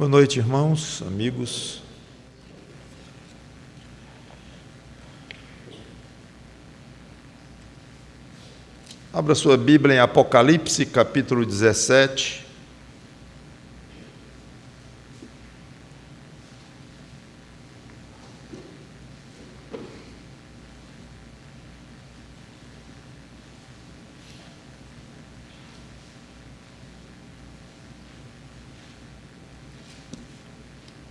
Boa noite, irmãos, amigos. Abra sua Bíblia em Apocalipse, capítulo 17.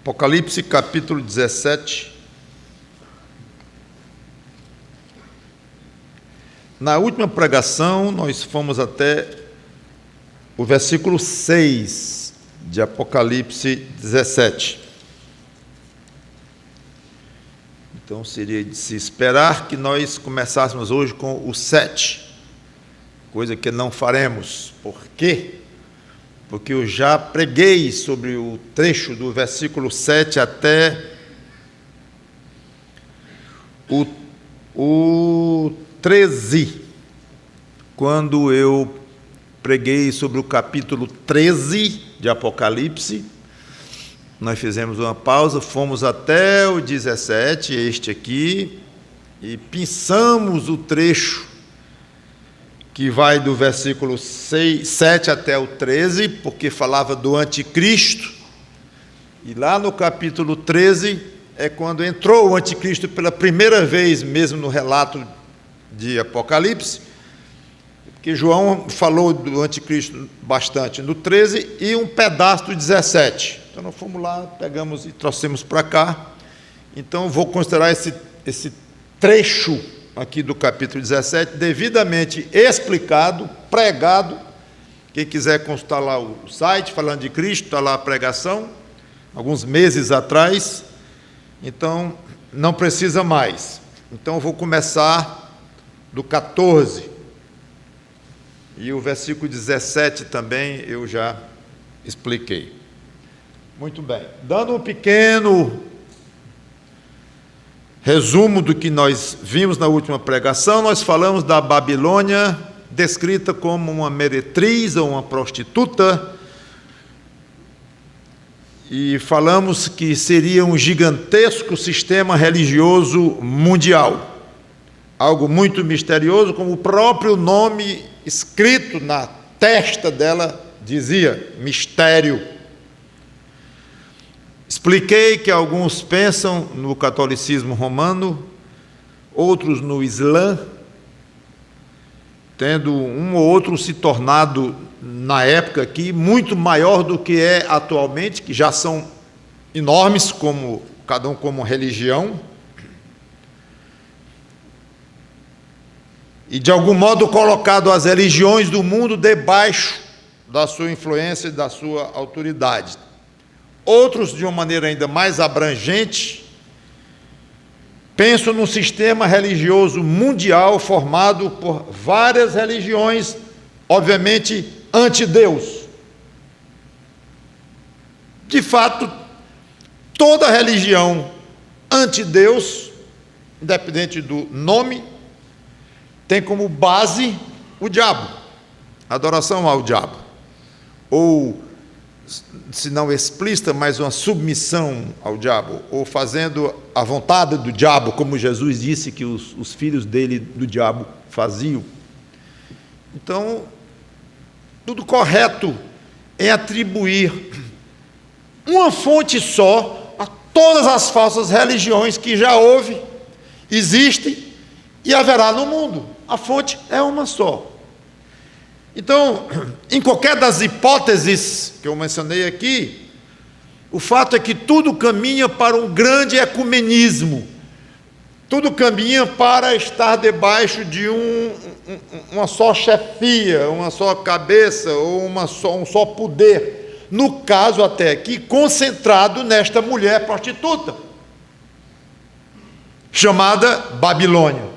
Apocalipse, capítulo 17. Na última pregação, nós fomos até o versículo 6 de Apocalipse 17. Então, seria de se esperar que nós começássemos hoje com o 7, coisa que não faremos. Por quê? Porque eu já preguei sobre o trecho do versículo 7 até o 13, quando eu preguei sobre o capítulo 13 de Apocalipse. Nós fizemos uma pausa, fomos até o 17, este aqui, e pinçamos o trecho que vai do versículo 7 até o 13, porque falava do anticristo, e lá no capítulo 13 é quando entrou o anticristo pela primeira vez mesmo no relato de Apocalipse, porque João falou do anticristo bastante no 13 e um pedaço do 17. Então nós fomos lá, pegamos e trouxemos para cá. Então eu vou considerar esse trecho aqui do capítulo 17, devidamente explicado, pregado. Quem quiser consultar lá o site, Falando de Cristo, está lá a pregação, alguns meses atrás, então não precisa mais. Então eu vou começar do 14, e o versículo 17 também eu já expliquei. Muito bem, dando um pequeno resumo do que nós vimos na última pregação, nós falamos da Babilônia, descrita como uma meretriz ou uma prostituta, e falamos que seria um gigantesco sistema religioso mundial, algo muito misterioso, como o próprio nome escrito na testa dela dizia, mistério. Expliquei que alguns pensam no catolicismo romano, outros no Islã, tendo um ou outro se tornado, na época aqui, muito maior do que é atualmente, que já são enormes, como cada um como religião, e de algum modo colocado as religiões do mundo debaixo da sua influência e da sua autoridade. Outros, de uma maneira ainda mais abrangente, pensam num sistema religioso mundial formado por várias religiões, obviamente anti-Deus. De fato, toda religião anti-Deus, independente do nome, tem como base o diabo, adoração ao diabo, ou, se não explícita, mas uma submissão ao diabo, ou fazendo a vontade do diabo, como Jesus disse que os filhos dele, do diabo, faziam. Então, tudo correto em atribuir uma fonte só a todas as falsas religiões que já houve, existem e haverá no mundo. A fonte é uma só. Então, em qualquer das hipóteses que eu mencionei aqui, o fato é que tudo caminha para um grande ecumenismo, tudo caminha para estar debaixo de uma só chefia, uma só cabeça, ou um só poder, no caso até aqui, concentrado nesta mulher prostituta, chamada Babilônia.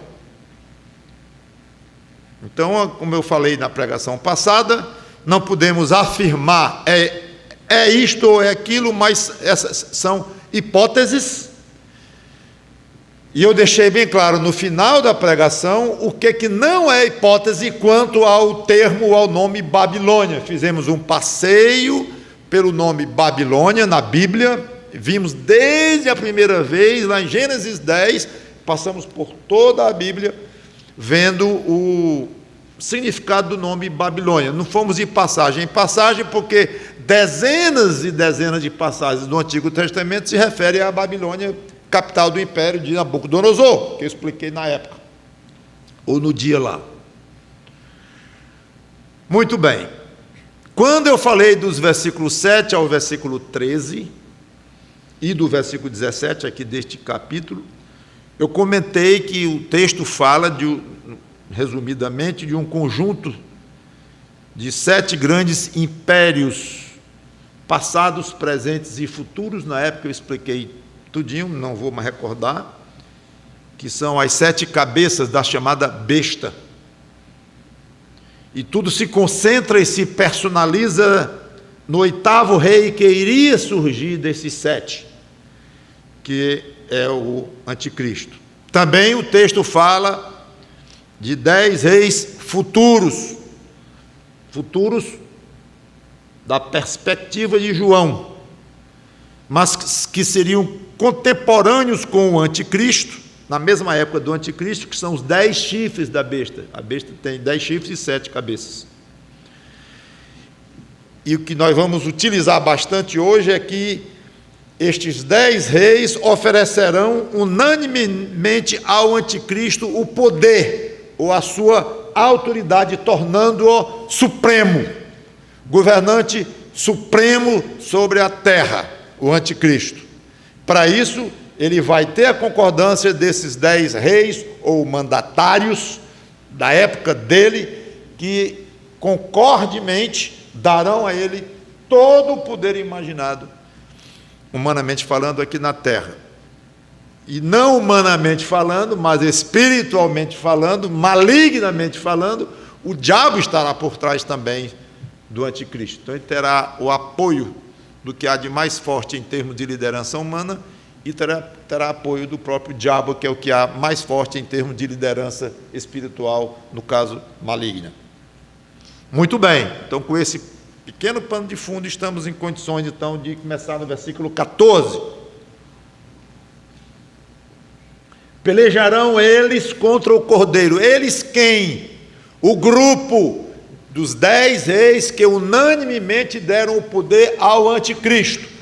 Então, como eu falei na pregação passada, não podemos afirmar é isto ou é aquilo, mas essas são hipóteses. E eu deixei bem claro no final da pregação o que não é hipótese quanto ao termo, ao nome Babilônia. Fizemos um passeio pelo nome Babilônia na Bíblia. Vimos desde a primeira vez, lá em Gênesis 10, passamos por toda a Bíblia, vendo o significado do nome Babilônia. Não fomos de passagem em passagem, porque dezenas e dezenas de passagens do Antigo Testamento se referem à Babilônia, capital do império de Nabucodonosor, que eu expliquei na época, ou no dia lá. Muito bem. Quando eu falei dos versículos 7 ao versículo 13, e do versículo 17 aqui deste capítulo, eu comentei que o texto fala, resumidamente, de um conjunto de 7 grandes impérios, passados, presentes e futuros. Na época eu expliquei tudinho, não vou mais recordar, que são as 7 cabeças da chamada besta. E tudo se concentra e se personaliza no 8º rei que iria surgir desses 7, que é o anticristo. Também o texto fala de 10 reis futuros da perspectiva de João, mas que seriam contemporâneos com o anticristo, na mesma época do anticristo, que são os 10 chifres da besta. A besta tem 10 chifres e 7 cabeças. E o que nós vamos utilizar bastante hoje é que estes 10 reis oferecerão unanimemente ao anticristo o poder, ou a sua autoridade, tornando-o supremo, governante supremo sobre a terra, o anticristo. Para isso, ele vai ter a concordância desses 10 reis ou mandatários da época dele, que concordemente darão a ele todo o poder imaginado, humanamente falando, aqui na terra. E não humanamente falando, mas espiritualmente falando, malignamente falando, o diabo estará por trás também do anticristo. Então ele terá o apoio do que há de mais forte em termos de liderança humana, e terá apoio do próprio diabo, que é o que há mais forte em termos de liderança espiritual, no caso, maligna. Muito bem, então com esse pequeno pano de fundo, estamos em condições, então, de começar no versículo 14. Pelejarão eles contra o Cordeiro. Eles quem? O grupo dos 10 reis que unanimemente deram o poder ao anticristo.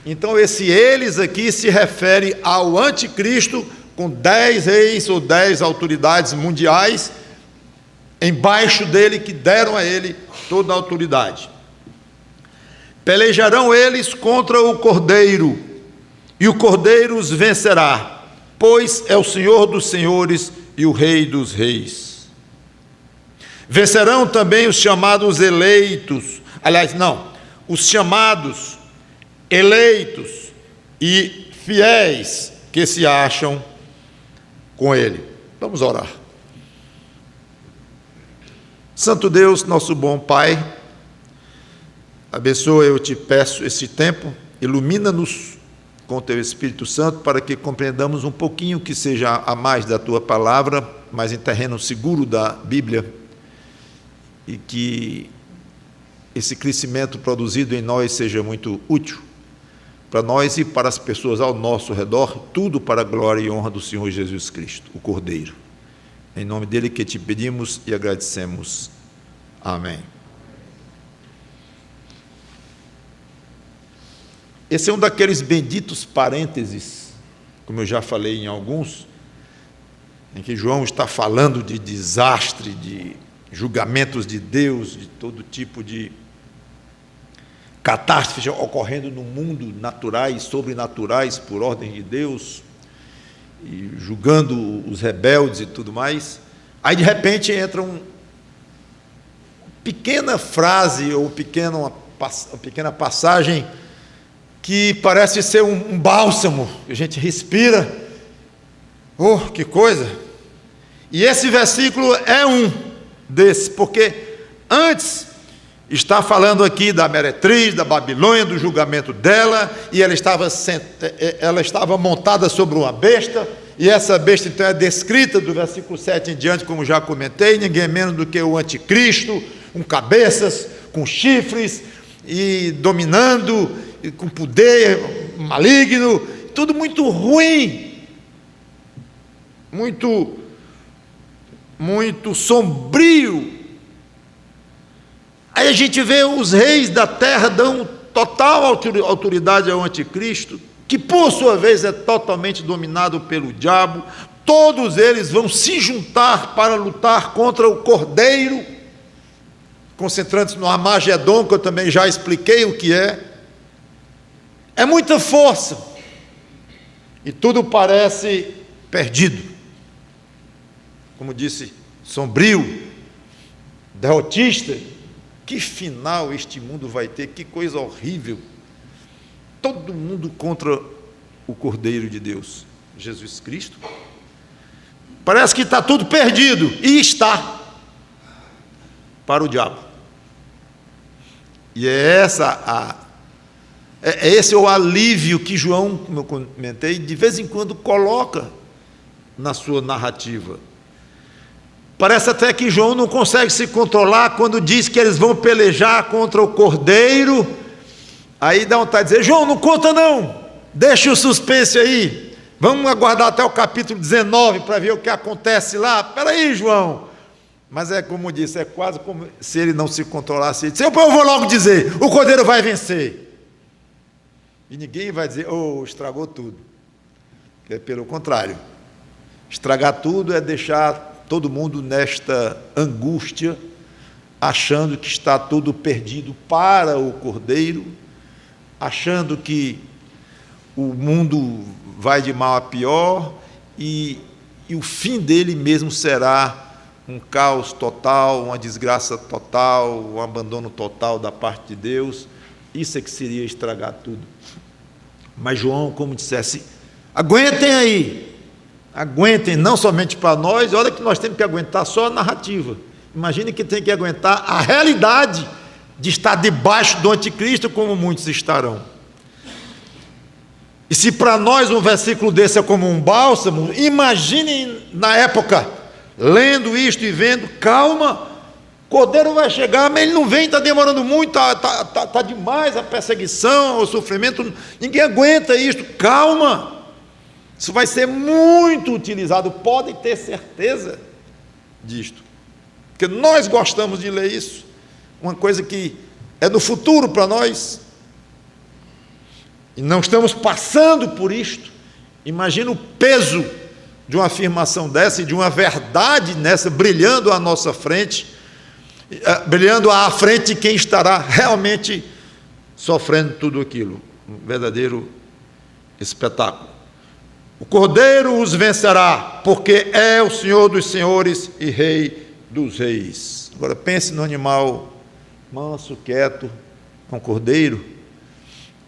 Então esse eles aqui se refere ao anticristo, com 10 reis ou 10 autoridades mundiais embaixo dele, que deram a ele toda a autoridade. Pelejarão eles contra o Cordeiro, e o Cordeiro os vencerá, pois é o Senhor dos senhores e o Rei dos reis. Vencerão também os chamados eleitos, os chamados eleitos e fiéis que se acham com ele. Vamos orar. Santo Deus, nosso bom Pai, abençoa, eu te peço, esse tempo, ilumina-nos com o teu Espírito Santo, para que compreendamos um pouquinho, que seja a mais da tua palavra, mas em terreno seguro da Bíblia, e que esse crescimento produzido em nós seja muito útil para nós e para as pessoas ao nosso redor, tudo para a glória e honra do Senhor Jesus Cristo, o Cordeiro. Em nome dele que te pedimos e agradecemos. Amém. Esse é um daqueles benditos parênteses, como eu já falei em alguns, em que João está falando de desastre, de julgamentos de Deus, de todo tipo de catástrofes ocorrendo no mundo, naturais, sobrenaturais, por ordem de Deus, e julgando os rebeldes e tudo mais. Aí de repente entra uma pequena frase ou uma pequena passagem que parece ser um bálsamo, que a gente respira. Oh, que coisa! E esse versículo é um desses, porque antes está falando aqui da meretriz, da Babilônia, do julgamento dela, e ela estava montada sobre uma besta, e essa besta então é descrita do versículo 7 em diante, como já comentei, ninguém menos do que o anticristo, com cabeças, com chifres, e dominando, e com poder maligno, tudo muito ruim, muito sombrio. Aí a gente vê os reis da terra dão total autoridade ao anticristo, que por sua vez é totalmente dominado pelo diabo. Todos eles vão se juntar para lutar contra o Cordeiro, concentrando-se no Armagedon, que eu também já expliquei o que é. É muita força, e tudo parece perdido. Como disse, sombrio, derrotista. Que final este mundo vai ter, que coisa horrível. Todo mundo contra o Cordeiro de Deus, Jesus Cristo. Parece que está tudo perdido, e está, para o diabo. E esse é o alívio que João, como eu comentei, de vez em quando coloca na sua narrativa. Parece até que João não consegue se controlar quando diz que eles vão pelejar contra o Cordeiro. Aí dá vontade de dizer: João, não conta não, deixa o suspense aí, vamos aguardar até o capítulo 19 para ver o que acontece lá. Espera aí, João. Mas é como disse, é quase como se ele não se controlasse. Ele disse: eu vou logo dizer, o Cordeiro vai vencer. E ninguém vai dizer: oh, estragou tudo. É pelo contrário, estragar tudo é deixar todo mundo nesta angústia, achando que está tudo perdido para o Cordeiro, achando que o mundo vai de mal a pior, e o fim dele mesmo será um caos total, uma desgraça total, um abandono total da parte de Deus. Isso é que seria estragar tudo. Mas João, como dissesse, aguentem aí, aguentem, não somente para nós. Olha que nós temos que aguentar só a narrativa. Imagine que tem que aguentar a realidade de estar debaixo do anticristo, como muitos estarão. E se para nós um versículo desse é como um bálsamo, imaginem na época, lendo isto e vendo: calma, Cordeiro vai chegar, mas ele não vem, está demorando muito, está demais a perseguição, o sofrimento, ninguém aguenta isto, calma, isso vai ser muito utilizado, podem ter certeza disto, porque nós gostamos de ler isso, uma coisa que é no futuro para nós, e não estamos passando por isto. Imagina o peso de uma afirmação dessa e de uma verdade nessa brilhando à nossa frente, brilhando à frente de quem estará realmente sofrendo tudo aquilo. Um verdadeiro espetáculo. O Cordeiro os vencerá, porque é o Senhor dos senhores e Rei dos reis. Agora pense no animal manso, quieto, um cordeiro.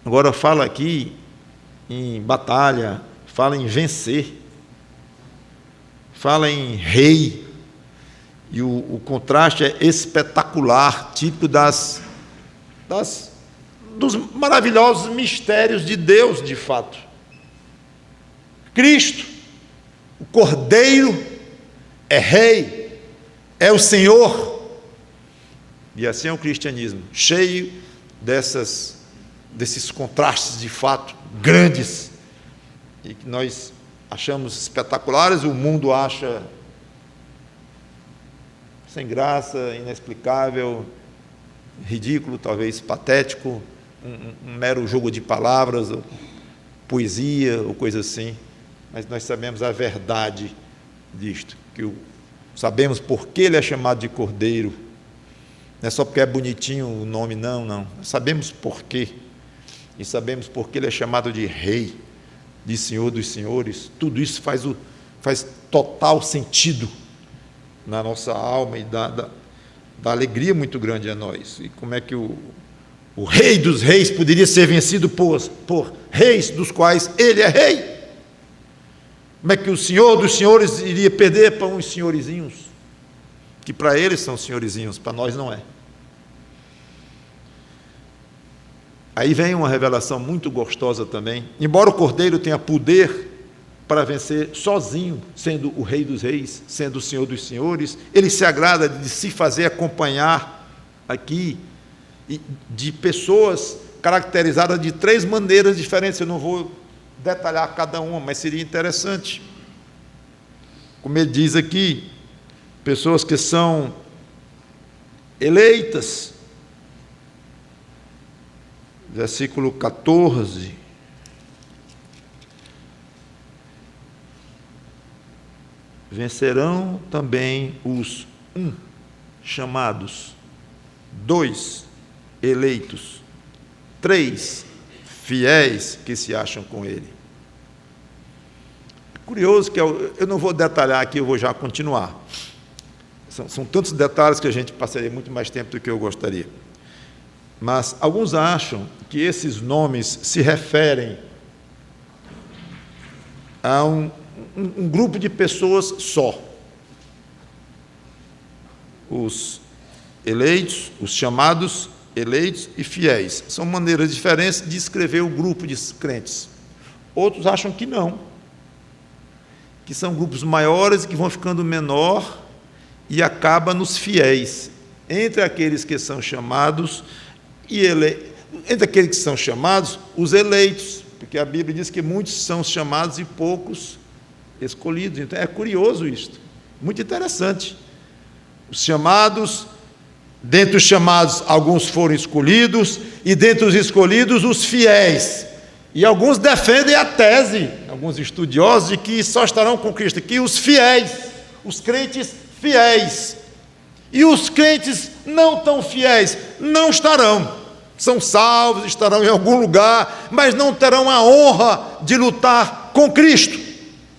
Agora fala aqui em batalha, fala em vencer, fala em rei, e o contraste é espetacular, típico dos maravilhosos mistérios de Deus, de fato. Cristo, o Cordeiro, é rei, é o Senhor, e assim é o cristianismo, cheio desses contrastes de fato grandes, e que nós achamos espetaculares, o mundo acha sem graça, inexplicável, ridículo, talvez patético, um mero jogo de palavras, ou poesia, ou coisa assim, mas nós sabemos a verdade disto, sabemos por que ele é chamado de Cordeiro, não é só porque é bonitinho o nome, não, sabemos por quê, e sabemos por que ele é chamado de Rei, de Senhor dos senhores. Tudo isso faz total sentido na nossa alma e dá alegria muito grande a nós. E como é que o Rei dos reis poderia ser vencido por reis dos quais ele é rei? Como é que o Senhor dos senhores iria perder para uns senhorizinhos, que para eles são senhorizinhos, para nós não é? Aí vem uma revelação muito gostosa também. Embora o Cordeiro tenha poder para vencer sozinho, sendo o Rei dos reis, sendo o Senhor dos senhores, ele se agrada de se fazer acompanhar aqui de pessoas caracterizadas de 3 maneiras diferentes. Eu não vou detalhar cada uma, mas seria interessante. Como ele diz aqui, pessoas que são eleitas, versículo 14, vencerão também os 1, chamados, 2, eleitos, 3, fiéis que se acham com ele. Curioso que eu não vou detalhar aqui, eu vou já continuar. São tantos detalhes que a gente passaria muito mais tempo do que eu gostaria. Mas alguns acham que esses nomes se referem a um grupo de pessoas só. Os eleitos, os chamados eleitos e fiéis. São maneiras diferentes de escrever o grupo de crentes. Outros acham que não, que são grupos maiores que vão ficando menor e acaba nos fiéis, entre aqueles que são chamados entre aqueles que são chamados, os eleitos, porque a Bíblia diz que muitos são chamados e poucos escolhidos. Então é curioso isto, muito interessante. Os chamados, dentre os chamados, alguns foram escolhidos, e dentre os escolhidos, os fiéis. E alguns defendem a tese, alguns estudiosos, de que só estarão com Cristo aqui os fiéis, os crentes fiéis. E os crentes não tão fiéis não estarão. São salvos, estarão em algum lugar, mas não terão a honra de lutar com Cristo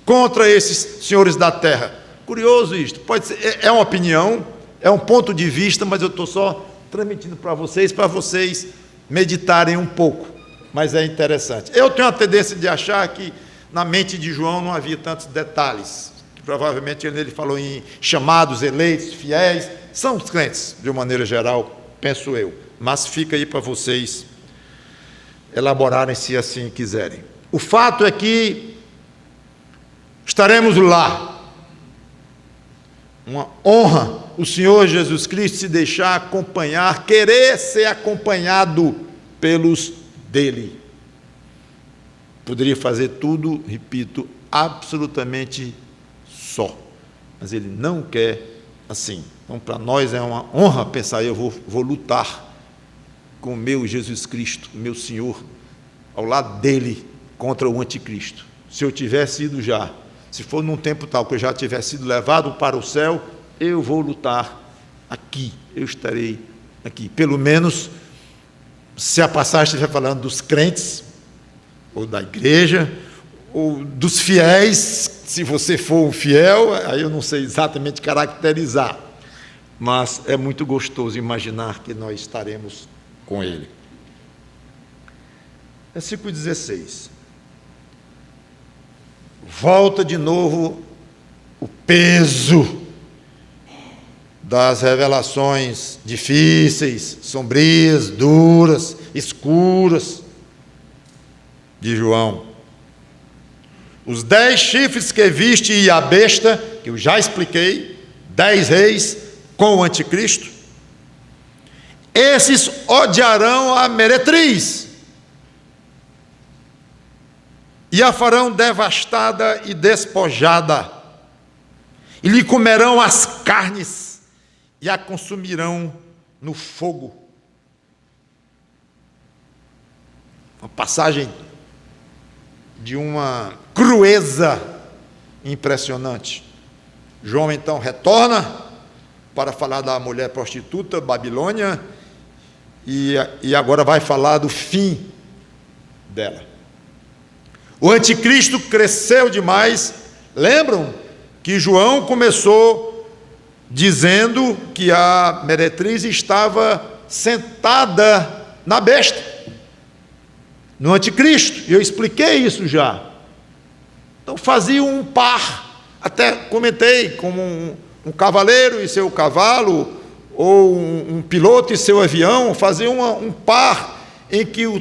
contra esses senhores da terra. Curioso isto, pode ser, é uma opinião, é um ponto de vista, mas eu estou só transmitindo para vocês meditarem um pouco, mas é interessante. Eu tenho a tendência de achar que na mente de João não havia tantos detalhes, que provavelmente ele falou em chamados, eleitos, fiéis, são os crentes, de uma maneira geral, penso eu, mas fica aí para vocês elaborarem se assim quiserem. O fato é que estaremos lá. Uma honra o Senhor Jesus Cristo se deixar acompanhar, querer ser acompanhado pelos dele. Poderia fazer tudo, repito, absolutamente só, mas ele não quer assim. Então, para nós é uma honra pensar, eu vou lutar com o meu Jesus Cristo, meu Senhor, ao lado dele, contra o anticristo. Se eu tivesse ido já, se for num tempo tal que eu já tivesse sido levado para o céu, eu vou lutar aqui, eu estarei aqui. Pelo menos, se a passagem estiver falando dos crentes, ou da igreja, ou dos fiéis, se você for um fiel, aí eu não sei exatamente caracterizar, mas é muito gostoso imaginar que nós estaremos com ele. Versículo 16. Volta de novo o peso das revelações difíceis, sombrias, duras, escuras de João. Os 10 chifres que viste e a besta, que eu já expliquei, 10 reis com o anticristo, esses odiarão a meretriz e a farão devastada e despojada, e lhe comerão as carnes e a consumirão no fogo. Uma passagem de uma crueza impressionante. João então retorna para falar da mulher prostituta, Babilônia, e agora vai falar do fim dela. O anticristo cresceu demais. Lembram que João começou dizendo que a meretriz estava sentada na besta, no anticristo, e eu expliquei isso já. Então fazia um par, até comentei, como um cavaleiro e seu cavalo, ou um piloto e seu avião, fazia um par em que o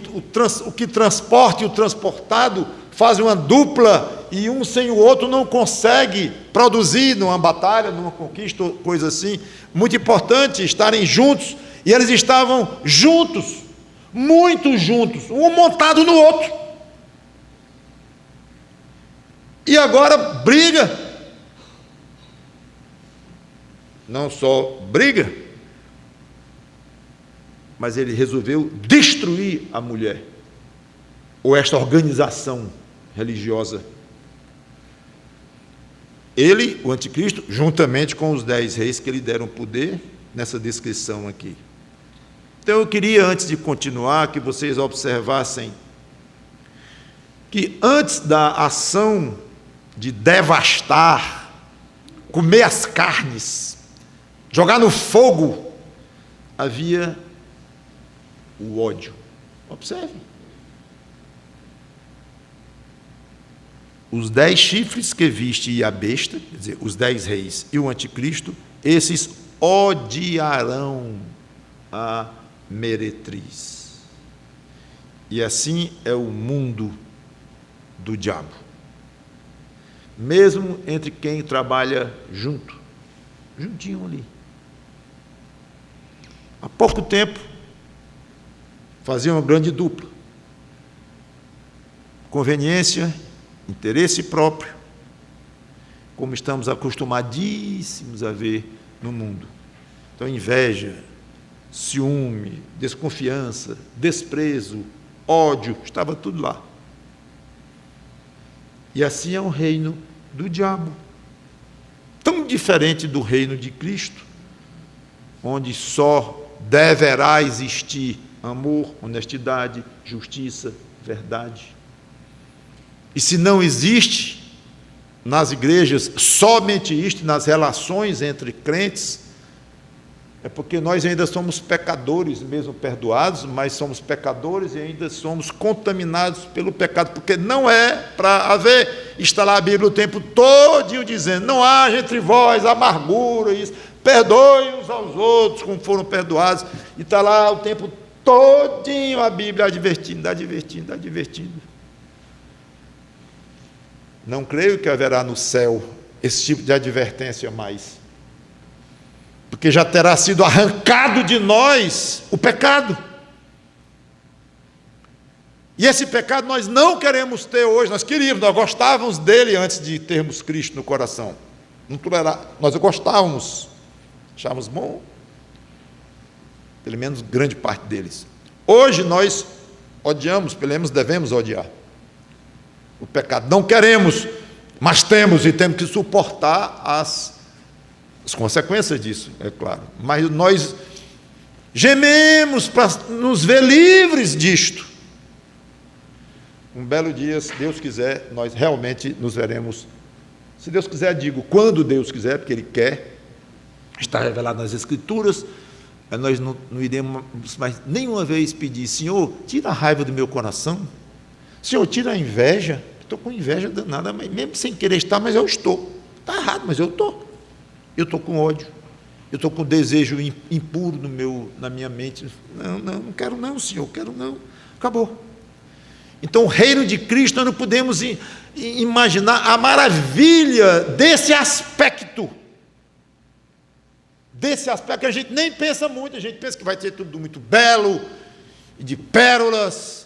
que transporta e o transportado fazem uma dupla, e um sem o outro não consegue produzir numa batalha, numa conquista, coisa assim. Muito importante estarem juntos, E eles estavam juntos, muito juntos, um montado no outro. E agora briga. Não só briga, mas ele resolveu destruir a mulher, ou esta organização religiosa. Ele, o anticristo, juntamente com os 10 reis que lhe deram poder, nessa descrição aqui. Então eu queria, antes de continuar, que vocês observassem que antes da ação de devastar, comer as carnes, jogar no fogo, havia o ódio. Observe. Os 10 chifres que viste e a besta, quer dizer, os 10 reis e o anticristo, esses odiarão a meretriz. E assim é o mundo do diabo. Mesmo entre quem trabalha juntinho ali. Há pouco tempo, fazia uma grande dupla. Conveniência, interesse próprio, como estamos acostumadíssimos a ver no mundo. Então, inveja, ciúme, desconfiança, desprezo, ódio, estava tudo lá. E assim é o reino do diabo. Tão diferente do reino de Cristo, onde só deverá existir amor, honestidade, justiça, verdade. E se não existe nas igrejas somente isto, nas relações entre crentes, é porque nós ainda somos pecadores, mesmo perdoados, mas somos pecadores e ainda somos contaminados pelo pecado, porque não é para haver, está lá a Bíblia o tempo todo dizendo, não haja entre vós amargura, isso, perdoe uns aos outros como foram perdoados, e está lá o tempo todinho a Bíblia advertindo. Não creio que haverá no céu esse tipo de advertência mais, porque já terá sido arrancado de nós o pecado. E esse pecado nós não queremos ter hoje, nós gostávamos dele antes de termos Cristo no coração. Nós gostávamos, achávamos bom, pelo menos grande parte deles. Hoje nós odiamos, pelo menos devemos odiar o pecado. Não queremos, mas temos, e temos que suportar as consequências disso, é claro. Mas nós gememos para nos ver livres disto. Um belo dia, se Deus quiser, nós realmente nos veremos. Se Deus quiser, digo, quando Deus quiser, porque Ele quer, está revelado nas Escrituras, nós não iremos mais nenhuma vez pedir, Senhor, tira a raiva do meu coração, Senhor, tira a inveja. Estou com inveja danada, mas mesmo sem querer estar, mas eu estou. Está errado, mas eu estou. Eu estou com ódio, eu estou com desejo impuro na minha mente. Não quero não, Senhor, quero não. Acabou. Então, o reino de Cristo, nós não podemos imaginar a maravilha desse aspecto. Desse aspecto que a gente nem pensa muito, a gente pensa que vai ser tudo muito belo, de pérolas,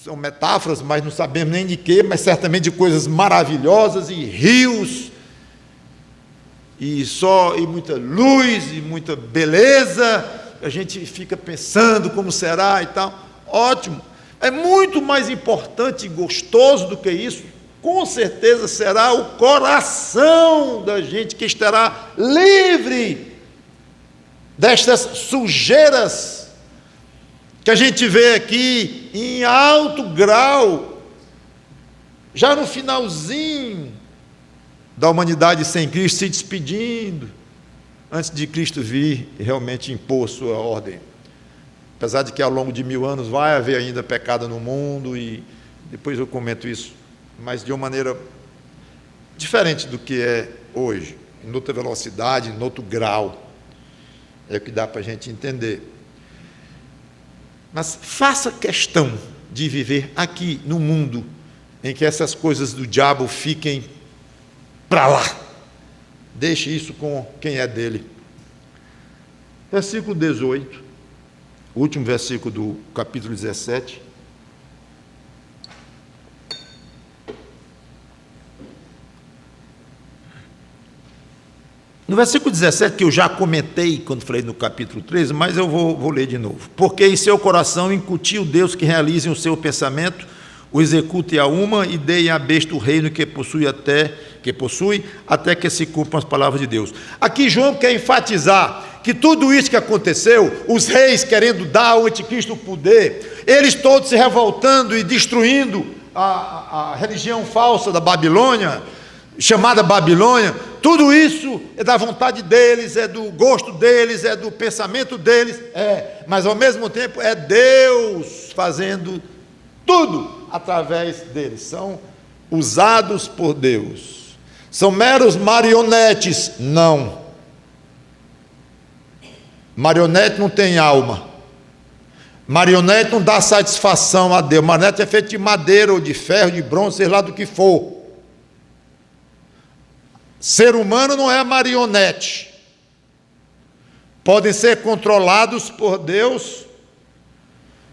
são metáforas, mas não sabemos nem de quê, mas certamente de coisas maravilhosas, e rios, e muita luz, e muita beleza, a gente fica pensando como será e tal. Ótimo, é muito mais importante e gostoso do que isso, com certeza será o coração da gente que estará livre destas sujeiras que a gente vê aqui em alto grau, já no finalzinho da humanidade sem Cristo, se despedindo, antes de Cristo vir e realmente impor sua ordem. Apesar de que ao longo de 1000 anos vai haver ainda pecado no mundo, e depois eu comento isso, mas de uma maneira diferente do que é hoje, em outra velocidade, em outro grau, é o que dá para a gente entender. Mas faça questão de viver aqui no mundo em que essas coisas do diabo fiquem para lá. Deixe isso com quem é dele. Versículo 18, o último versículo do capítulo 17. No versículo 17, que eu já comentei quando falei no capítulo 13, mas eu vou ler de novo. Porque em seu coração incutiu Deus que realizem o seu pensamento, o execute a uma e dê à besta o reino que possui até que se cumpram as palavras de Deus. Aqui João quer enfatizar que tudo isso que aconteceu, os reis querendo dar ao anticristo o poder, eles todos se revoltando e destruindo a religião falsa da Babilônia, chamada Babilônia, tudo isso é da vontade deles, é do gosto deles, é do pensamento deles, mas ao mesmo tempo é Deus fazendo tudo através deles, são usados por Deus. São meros marionetes? Não. Marionete não tem alma. Marionete não dá satisfação a Deus. Marionete é feito de madeira ou de ferro, de bronze, sei lá do que for. Ser humano não é marionete. Podem ser controlados por Deus,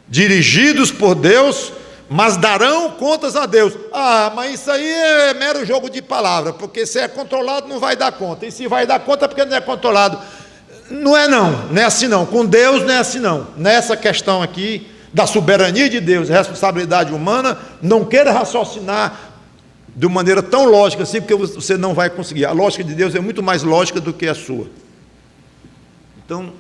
dirigidos por Deus, mas darão contas a Deus. Mas isso aí é mero jogo de palavra, porque se é controlado não vai dar conta, e se vai dar conta é porque não é controlado. Não é assim não, com Deus não é assim não. Nessa questão aqui, da soberania de Deus, responsabilidade humana, não queira raciocinar de maneira tão lógica assim, porque você não vai conseguir. A lógica de Deus é muito mais lógica do que a sua. Então,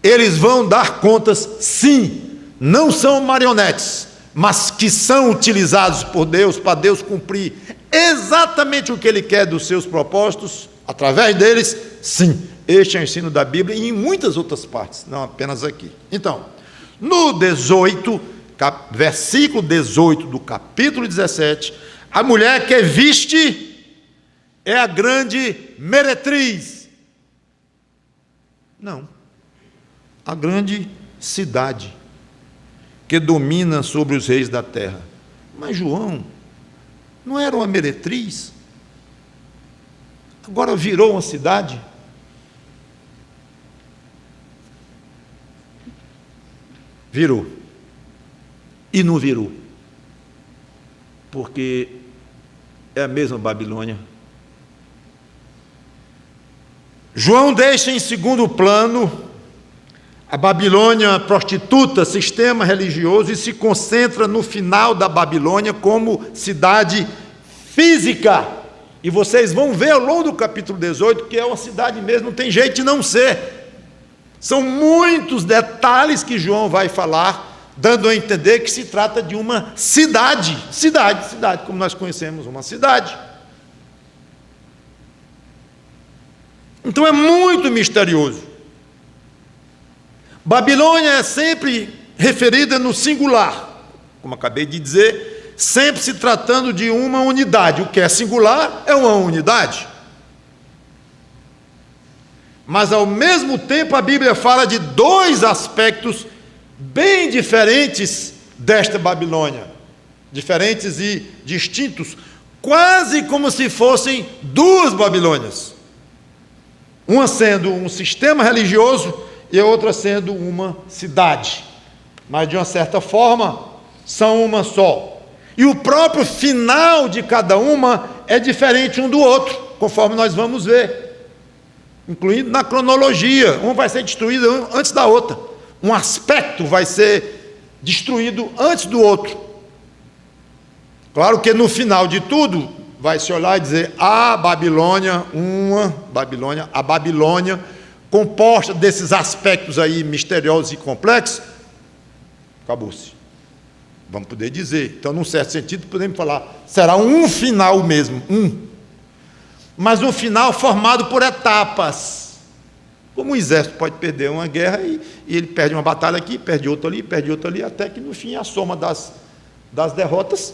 eles vão dar contas, sim, não são marionetes, mas que são utilizados por Deus, para Deus cumprir exatamente o que Ele quer dos seus propósitos, através deles, sim. Este é o ensino da Bíblia e em muitas outras partes, não apenas aqui. Então, no 18, versículo 18 do capítulo 17, a mulher que viste é a grande meretriz. Não, a grande cidade que domina sobre os reis da terra. Mas João não era uma meretriz? Agora virou uma cidade? Virou. E não virou. Porque é a mesma Babilônia. João deixa em segundo plano a Babilônia prostituta, sistema religioso, e se concentra no final da Babilônia como cidade física. E vocês vão ver ao longo do capítulo 18 que é uma cidade mesmo, não tem jeito de não ser. São muitos detalhes que João vai falar, dando a entender que se trata de uma cidade, como nós conhecemos uma cidade. Então é muito misterioso. Babilônia é sempre referida no singular, como acabei de dizer, sempre se tratando de uma unidade. O que é singular é uma unidade. Mas ao mesmo tempo a Bíblia fala de dois aspectos bem diferentes desta Babilônia, diferentes e distintos, quase como se fossem duas Babilônias, uma sendo um sistema religioso e a outra sendo uma cidade, mas de uma certa forma são uma só, e o próprio final de cada uma é diferente um do outro, conforme nós vamos ver, incluindo na cronologia. Uma vai ser destruída antes da outra, um aspecto vai ser destruído antes do outro. Claro que no final de tudo vai se olhar e dizer: a Babilônia, a Babilônia composta desses aspectos aí misteriosos e complexos, acabou-se. Vamos poder dizer. Então, num certo sentido, podemos falar, será um final mesmo, mas um final formado por etapas. Como um exército pode perder uma guerra e ele perde uma batalha aqui, perde outra ali, até que no fim a soma das derrotas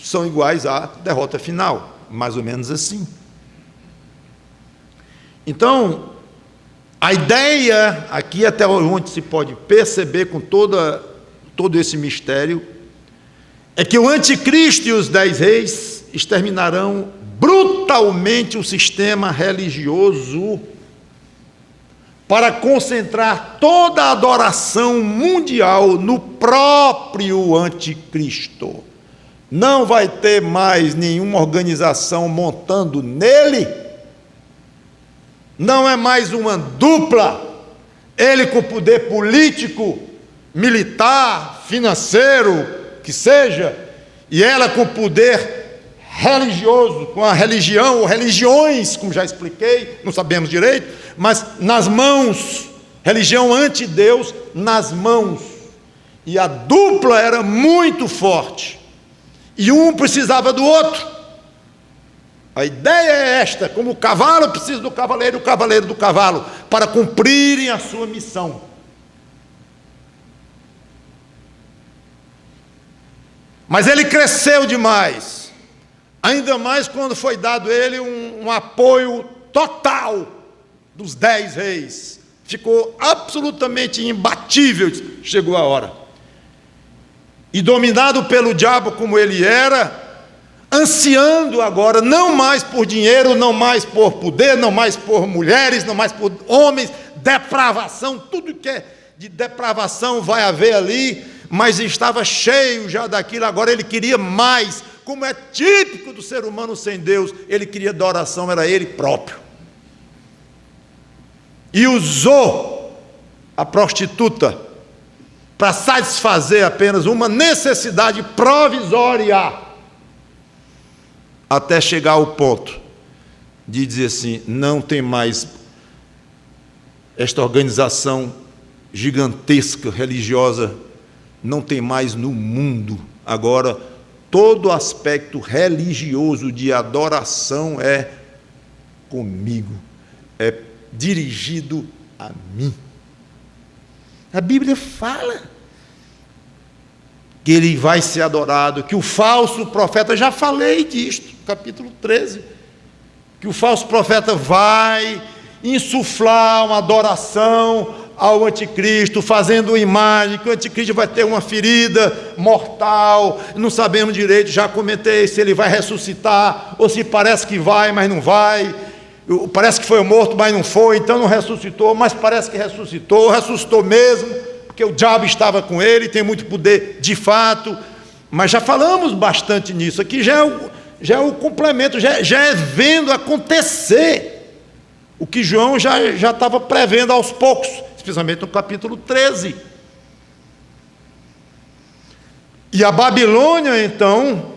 são iguais à derrota final, mais ou menos assim. Então, a ideia aqui, até onde se pode perceber com todo esse mistério, é que o anticristo e os 10 reis exterminarão brutalmente o sistema religioso para concentrar toda a adoração mundial no próprio anticristo. Não vai ter mais nenhuma organização montando nele. Não é mais uma dupla. Ele com poder político, militar, financeiro, que seja, e ela com poder religioso, com a religião ou religiões, como já expliquei, não sabemos direito, mas nas mãos, religião anti-Deus nas mãos. E a dupla era muito forte. E um precisava do outro. A ideia é esta: como o cavalo precisa do cavaleiro, o cavaleiro do cavalo, para cumprirem a sua missão. Mas ele cresceu demais, ainda mais quando foi dado a ele um apoio total dos 10 reis. Ficou absolutamente imbatível. Chegou a hora. E dominado pelo diabo como ele era, ansiando agora, não mais por dinheiro, não mais por poder, não mais por mulheres, não mais por homens, depravação, tudo que é de depravação vai haver ali, mas estava cheio já daquilo. Agora ele queria mais, como é típico do ser humano sem Deus, ele queria adoração, era ele próprio. E usou a prostituta para satisfazer apenas uma necessidade provisória, até chegar ao ponto de dizer assim: não tem mais esta organização gigantesca, religiosa, não tem mais no mundo. Agora, todo aspecto religioso de adoração é comigo, é dirigido a mim. A Bíblia fala que ele vai ser adorado, que o falso profeta, já falei disto, capítulo 13, que o falso profeta vai insuflar uma adoração ao anticristo, fazendo imagem, que o anticristo vai ter uma ferida mortal, não sabemos direito, já comentei se ele vai ressuscitar, ou se parece que vai, mas não vai, parece que foi morto, mas não foi, então não ressuscitou, mas parece que ressuscitou mesmo, porque o diabo estava com ele, tem muito poder de fato, mas já falamos bastante nisso, aqui já é o complemento, já é vendo acontecer o que João já estava prevendo aos poucos, especialmente no capítulo 13. E a Babilônia, então,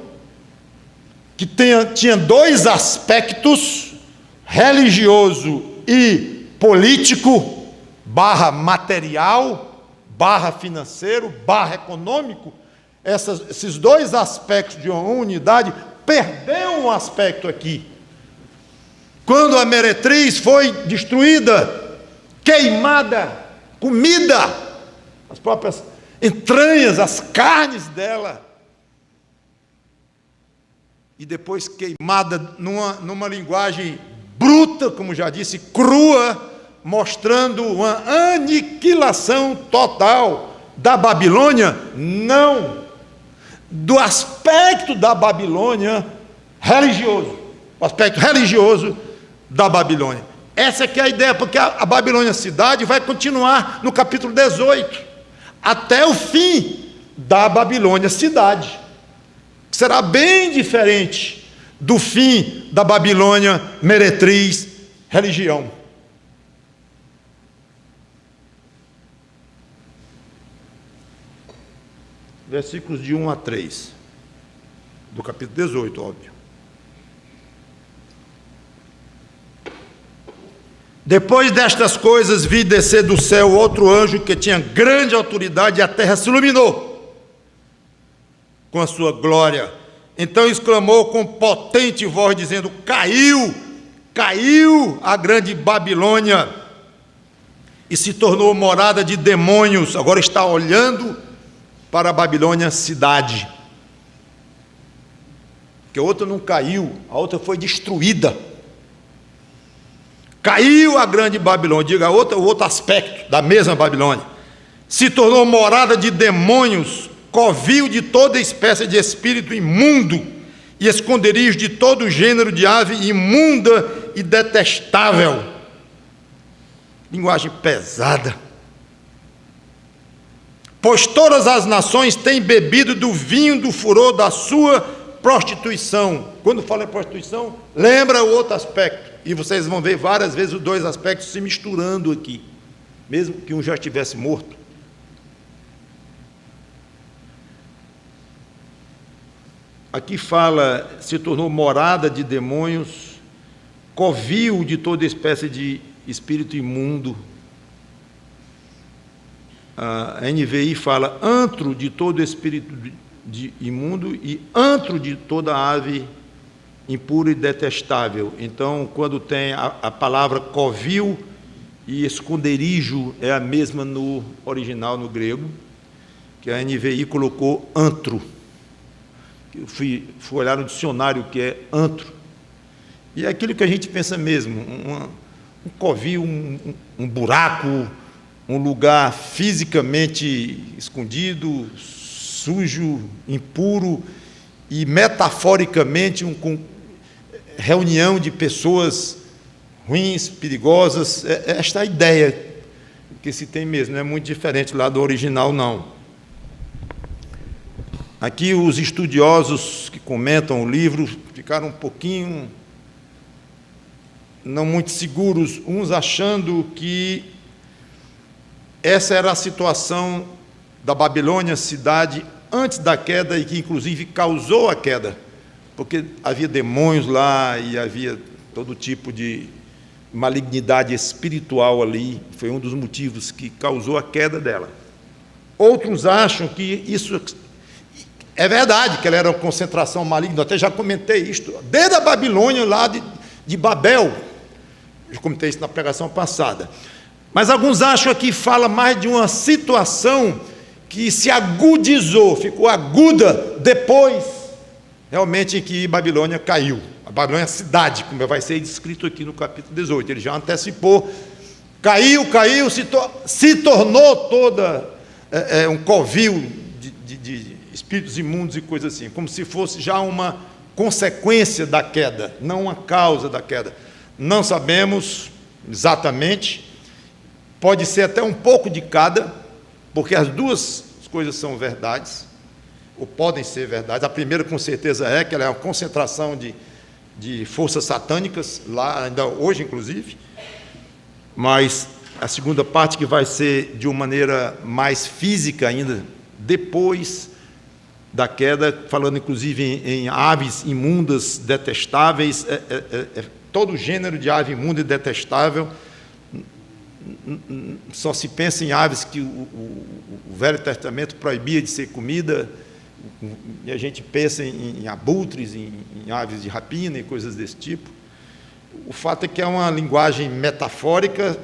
que tinha dois aspectos, religioso e político, barra material, barra financeiro, barra econômico, esses dois aspectos de uma unidade, perdeu um aspecto aqui. Quando a meretriz foi destruída, queimada, comida, as próprias entranhas, as carnes dela, e depois queimada numa linguagem bruta, como já disse, crua, mostrando uma aniquilação total da Babilônia, não do aspecto da Babilônia religioso, o aspecto religioso da Babilônia. Essa que é a ideia, porque a Babilônia cidade vai continuar no capítulo 18, até o fim da Babilônia cidade. Será bem diferente do fim da Babilônia meretriz religião. Versículos de 1 a 3, do capítulo 18, óbvio. Depois destas coisas, vi descer do céu outro anjo que tinha grande autoridade, e a terra se iluminou com a sua glória. Então exclamou com potente voz, dizendo: caiu a grande Babilônia, e se tornou morada de demônios. Agora está olhando para a Babilônia cidade, porque a outra não caiu, a outra foi destruída. Caiu a grande Babilônia, diga o outro aspecto da mesma Babilônia, se tornou morada de demônios, covil de toda espécie de espírito imundo, e esconderijo de todo gênero de ave imunda e detestável. linguagem pesada. Pois todas as nações têm bebido do vinho do furor da sua prostituição. Quando fala em prostituição, lembra o outro aspecto. E vocês vão ver várias vezes os dois aspectos se misturando aqui, mesmo que um já estivesse morto. Aqui fala, se tornou morada de demônios, covil de toda espécie de espírito imundo. A NVI fala antro de todo espírito imundo e antro de toda ave impura e detestável. Então, quando tem a palavra covil e esconderijo, é a mesma no original, no grego, que a NVI colocou antro. Eu fui olhar no dicionário o que é antro. E é aquilo que a gente pensa mesmo, um covil, um buraco, um lugar fisicamente escondido, sujo, impuro, e metaforicamente reunião de pessoas ruins, perigosas. Esta é a ideia que se tem mesmo, não é muito diferente lá do original, não. Aqui os estudiosos que comentam o livro ficaram um pouquinho, não muito seguros, uns achando que essa era a situação da Babilônia, cidade antes da queda, e que inclusive causou a queda, porque havia demônios lá e havia todo tipo de malignidade espiritual ali. Foi um dos motivos que causou a queda dela. Outros acham que isso é verdade, que ela era uma concentração maligna. Eu até já comentei isto, desde a Babilônia, lá de Babel. Eu comentei isso na pregação passada. Mas alguns acham que fala mais de uma situação que se agudizou, ficou aguda depois, realmente, em que Babilônia caiu. A Babilônia é a cidade, como vai ser descrito aqui no capítulo 18. Ele já antecipou. Caiu, se tornou toda um covil de espíritos imundos e coisas assim, como se fosse já uma consequência da queda, não uma causa da queda. Não sabemos exatamente, pode ser até um pouco de cada, porque as duas coisas são verdades, ou podem ser verdades. A primeira, com certeza, é que ela é uma concentração de forças satânicas, lá ainda hoje, inclusive, mas a segunda parte, que vai ser de uma maneira mais física ainda, depois da queda, falando inclusive em aves imundas, detestáveis, todo gênero de ave imunda e detestável. Só se pensa em aves que o Velho Testamento proibia de ser comida, e a gente pensa em abutres, em aves de rapina e coisas desse tipo. O fato é que é uma linguagem metafórica,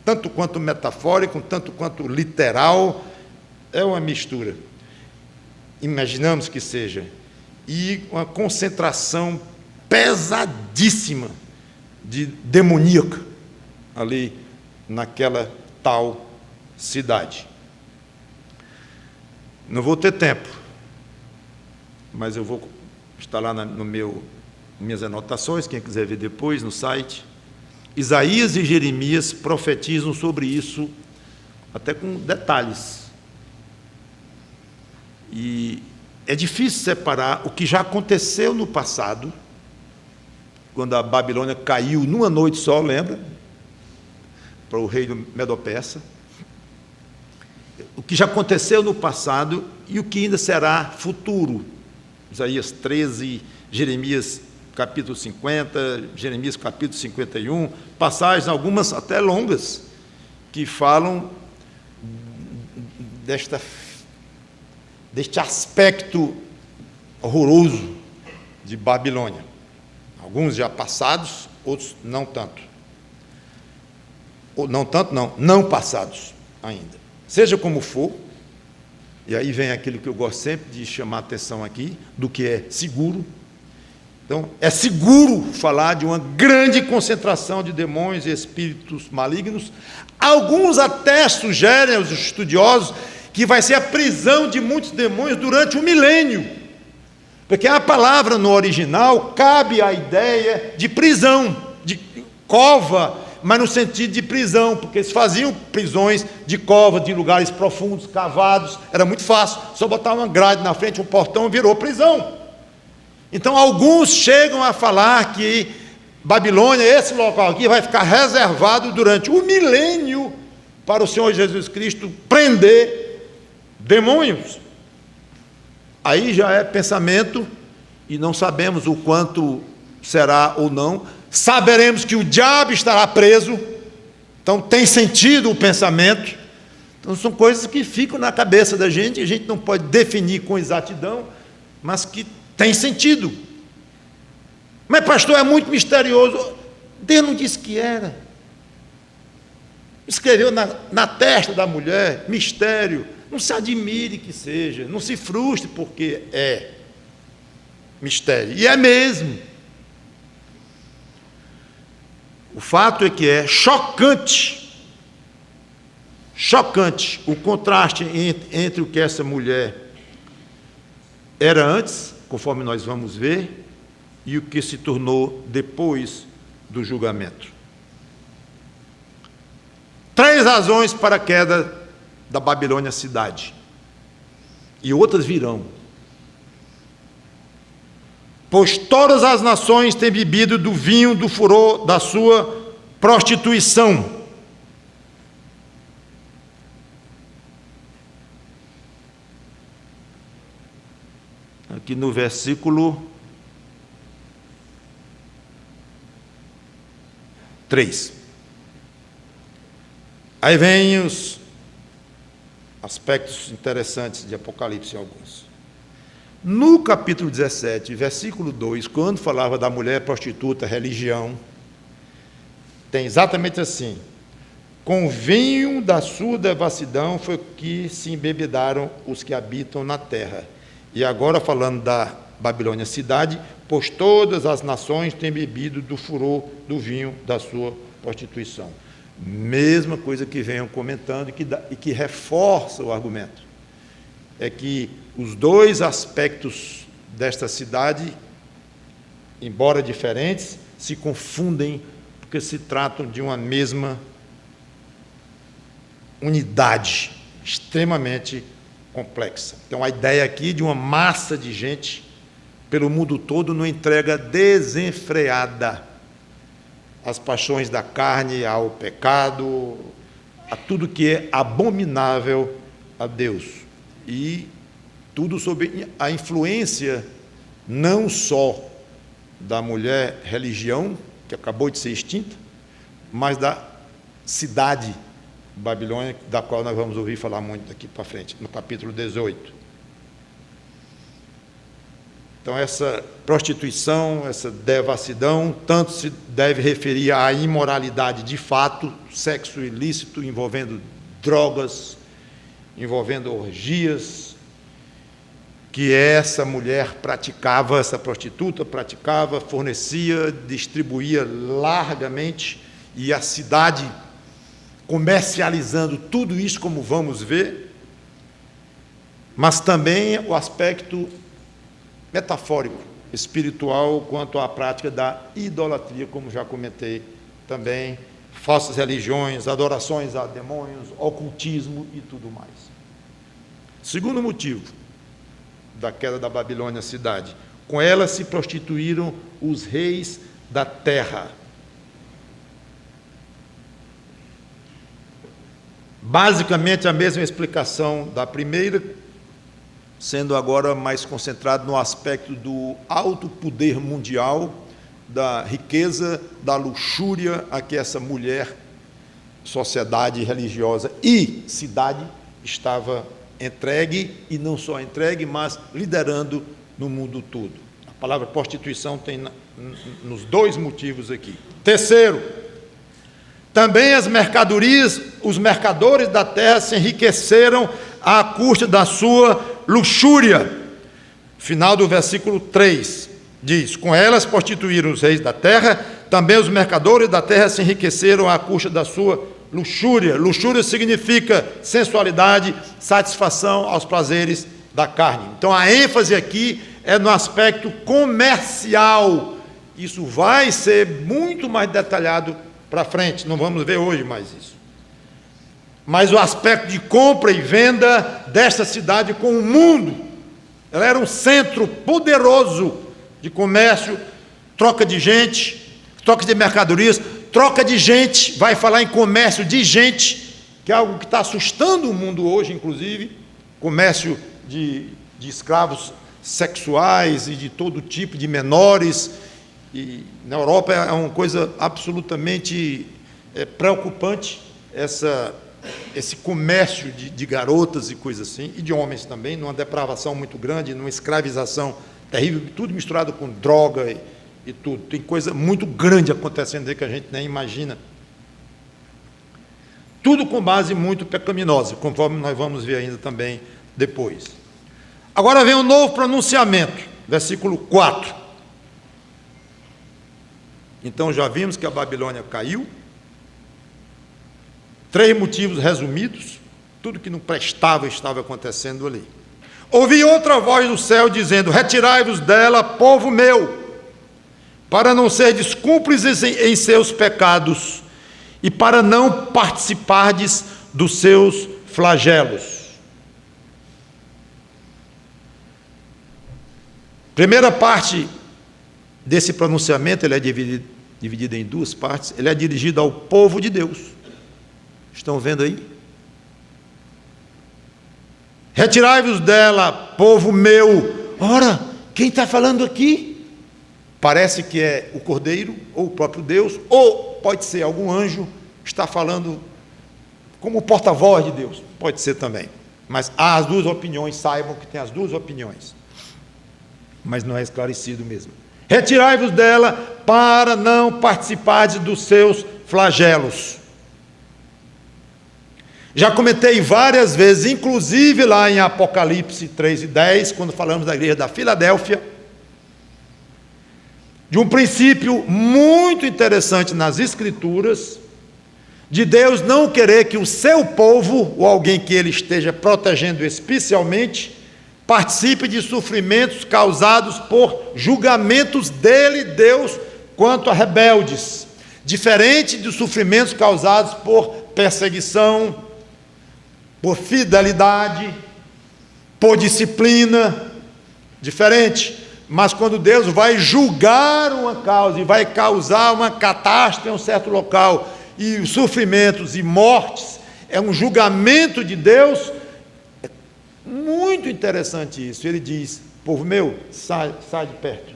tanto quanto metafórica, tanto quanto literal, é uma mistura. Imaginamos que seja. E uma concentração pesadíssima de demoníaca ali naquela tal cidade. Não vou ter tempo, mas eu vou estar lá no minhas anotações, quem quiser ver depois no site. Isaías e Jeremias profetizam sobre isso, até com detalhes. E é difícil separar o que já aconteceu no passado, quando a Babilônia caiu numa noite só, lembra? Para o rei do Medo-Persa. O que já aconteceu no passado e o que ainda será futuro. Isaías 13, Jeremias capítulo 50, Jeremias capítulo 51, passagens, algumas até longas, que falam deste aspecto horroroso de Babilônia. Alguns já passados, outros não tanto. Ou não tanto, não passados ainda. Seja como for, e aí vem aquilo que eu gosto sempre de chamar a atenção aqui, do que é seguro. Então, é seguro falar de uma grande concentração de demônios e espíritos malignos. Alguns até sugerem aos estudiosos que vai ser a prisão de muitos demônios durante um milênio, porque a palavra no original cabe a ideia de prisão, cova, mas no sentido de prisão, porque eles faziam prisões de cova, de lugares profundos, cavados, era muito fácil, só botar uma grade na frente, um portão, virou prisão. Então alguns chegam a falar que Babilônia, esse local aqui, vai ficar reservado durante o milênio para o Senhor Jesus Cristo prender demônios. Aí já é pensamento, e não sabemos o quanto será ou não. Saberemos que o diabo estará preso, então tem sentido o pensamento. Então são coisas que ficam na cabeça da gente, a gente não pode definir com exatidão, mas que tem sentido. Mas pastor, é muito misterioso. Deus não disse que era. Escreveu na testa da mulher, mistério. Não se admire que seja, não se frustre porque é mistério. E é mesmo. O fato é que é chocante o contraste entre o que essa mulher era antes, conforme nós vamos ver, e o que se tornou depois do julgamento. 3 razões para a queda da Babilônia cidade, e outras virão. Pois todas as nações têm bebido do vinho do furor da sua prostituição. Aqui no versículo 3. Aí vem os aspectos interessantes de Apocalipse, alguns. No capítulo 17, versículo 2, quando falava da mulher prostituta, religião, tem exatamente assim: com o vinho da sua devassidão foi que se embebedaram os que habitam na terra. E agora falando da Babilônia cidade, pois todas as nações têm bebido do furor do vinho da sua prostituição. Mesma coisa que venham comentando e que reforça o argumento. É que os dois aspectos desta cidade, embora diferentes, se confundem porque se tratam de uma mesma unidade extremamente complexa. Então a ideia aqui de uma massa de gente pelo mundo todo numa entrega desenfreada às paixões da carne, ao pecado, a tudo que é abominável a Deus. E tudo sob a influência não só da mulher religião, que acabou de ser extinta, mas da cidade Babilônia, da qual nós vamos ouvir falar muito daqui para frente, no capítulo 18. Então, essa prostituição, essa devassidão, tanto se deve referir à imoralidade de fato, sexo ilícito envolvendo drogas, envolvendo orgias, que essa mulher praticava, essa prostituta praticava, fornecia, distribuía largamente, e a cidade comercializando tudo isso, como vamos ver, mas também o aspecto metafórico, espiritual, quanto à prática da idolatria, como já comentei também, falsas religiões, adorações a demônios, ocultismo e tudo mais. Segundo motivo da queda da Babilônia cidade, com ela se prostituíram os reis da terra. Basicamente a mesma explicação da primeira, sendo agora mais concentrado no aspecto do alto poder mundial, da riqueza, da luxúria a que essa mulher, sociedade religiosa e cidade estava entregue, e não só entregue, mas liderando no mundo todo. A palavra prostituição tem nos dois motivos aqui. Terceiro, também as mercadorias, os mercadores da terra se enriqueceram à custa da sua luxúria. Final do versículo 3 diz: com elas prostituíram os reis da terra, também os mercadores da terra se enriqueceram à custa da sua luxúria. Luxúria significa sensualidade, satisfação aos prazeres da carne. Então a ênfase aqui é no aspecto comercial Isso vai ser muito mais detalhado para frente, não vamos ver hoje mais isso. Mas o aspecto de compra e venda desta cidade com o mundo, ela era um centro poderoso de comércio, troca de gente, troca de mercadorias, troca de gente, vai falar em comércio de gente, que é algo que está assustando o mundo hoje, inclusive, comércio de escravos sexuais e de todo tipo, de menores, e na Europa é uma coisa absolutamente preocupante, esse comércio de garotas e coisas assim, e de homens também, numa depravação muito grande, numa escravização terrível, tudo misturado com droga e tudo. Tem coisa muito grande acontecendo aí que a gente nem imagina. Tudo com base muito pecaminosa, conforme nós vamos ver ainda também depois. Agora vem um novo pronunciamento, versículo 4. Então já vimos que a Babilônia caiu. 3 motivos resumidos, tudo que não prestava estava acontecendo ali. Ouvi outra voz do céu dizendo: retirai-vos dela, povo meu, para não serdes cúmplices em seus pecados, e para não participardes dos seus flagelos. Primeira parte desse pronunciamento, ele é dividido em 2 partes, ele é dirigido ao povo de Deus. Estão vendo aí? Retirai-vos dela, povo meu. Ora, quem está falando aqui? Parece que é o Cordeiro, ou o próprio Deus, ou pode ser algum anjo que está falando como porta-voz de Deus. Pode ser também. Mas há as 2 opiniões, saibam que tem as 2 opiniões. Mas não é esclarecido mesmo. Retirai-vos dela para não participardes dos seus flagelos. Já comentei várias vezes, inclusive lá em Apocalipse 3:10, quando falamos da igreja da Filadélfia, de um princípio muito interessante nas Escrituras, de Deus não querer que o seu povo, ou alguém que ele esteja protegendo especialmente, participe de sofrimentos causados por julgamentos dele, Deus, quanto a rebeldes, diferente dos sofrimentos causados por perseguição, por fidelidade, por disciplina, diferente. Mas quando Deus vai julgar uma causa e vai causar uma catástrofe em um certo local, e sofrimentos e mortes, é um julgamento de Deus. É muito interessante isso. Ele diz: povo meu, sai de perto.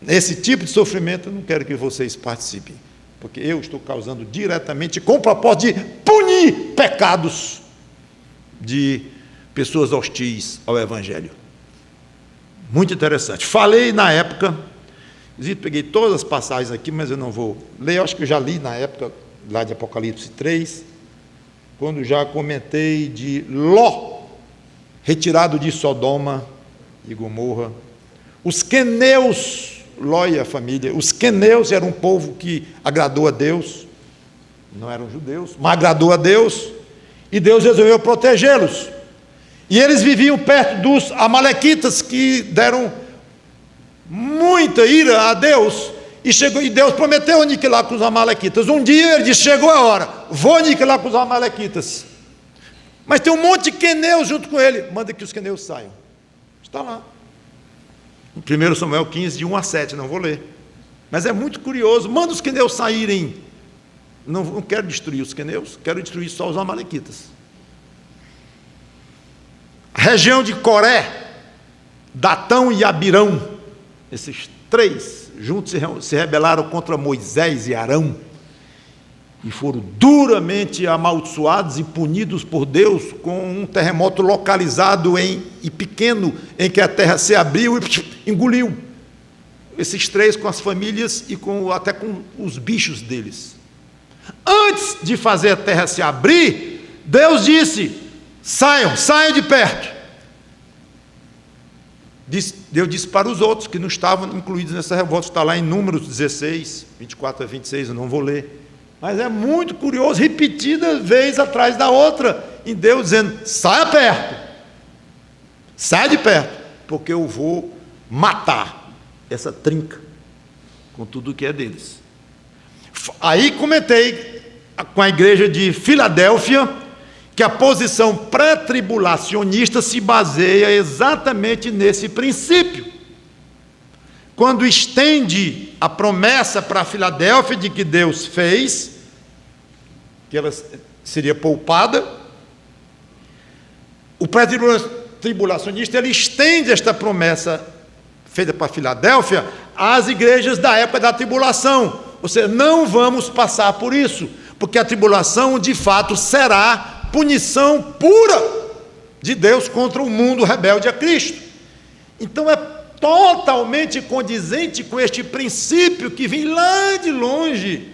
Esse tipo de sofrimento eu não quero que vocês participem, porque eu estou causando diretamente, com o propósito de punir pecados de pessoas hostis ao Evangelho. Muito interessante. Falei na época, peguei todas as passagens aqui, mas eu não vou ler, eu acho que eu já li na época, lá de Apocalipse 3, quando já comentei de Ló, retirado de Sodoma e Gomorra. Os queneus, Ló e a família, os queneus eram um povo que agradou a Deus, não eram judeus, mas agradou a Deus, e Deus resolveu protegê-los. E eles viviam perto dos amalequitas, que deram muita ira a Deus, e Deus prometeu aniquilar com os amalequitas. Um dia ele disse: chegou a hora, vou aniquilar com os amalequitas. Mas tem um monte de queneus junto com ele, manda que os queneus saiam. Está lá. 1 Samuel 15, de 1-7, não vou ler. Mas é muito curioso, manda os queneus saírem. Não quero destruir os queneus, quero destruir só os amalequitas. A região de Coré, Datão e Abirão, esses 3 juntos se rebelaram contra Moisés e Arão, e foram duramente amaldiçoados e punidos por Deus com um terremoto localizado e pequeno, em que a terra se abriu e engoliu esses 3 com as famílias e até com os bichos deles. Antes de fazer a terra se abrir, Deus disse: saiam de perto. Deus disse para os outros que não estavam incluídos nessa revolta, está lá em Números 16, 24-26, eu não vou ler. Mas é muito curioso, repetida vez atrás da outra, em Deus dizendo: saia de perto, porque eu vou matar essa trinca com tudo que é deles. Aí comentei com a igreja de Filadélfia que a posição pré-tribulacionista se baseia exatamente nesse princípio. Quando estende a promessa para a Filadélfia de que Deus fez, que ela seria poupada, o pré-tribulacionista ele estende esta promessa feita para a Filadélfia às igrejas da época da tribulação. Ou seja, não vamos passar por isso, porque a tribulação de fato será punição pura de Deus contra o mundo rebelde a Cristo. Então é totalmente condizente com este princípio que vem lá de longe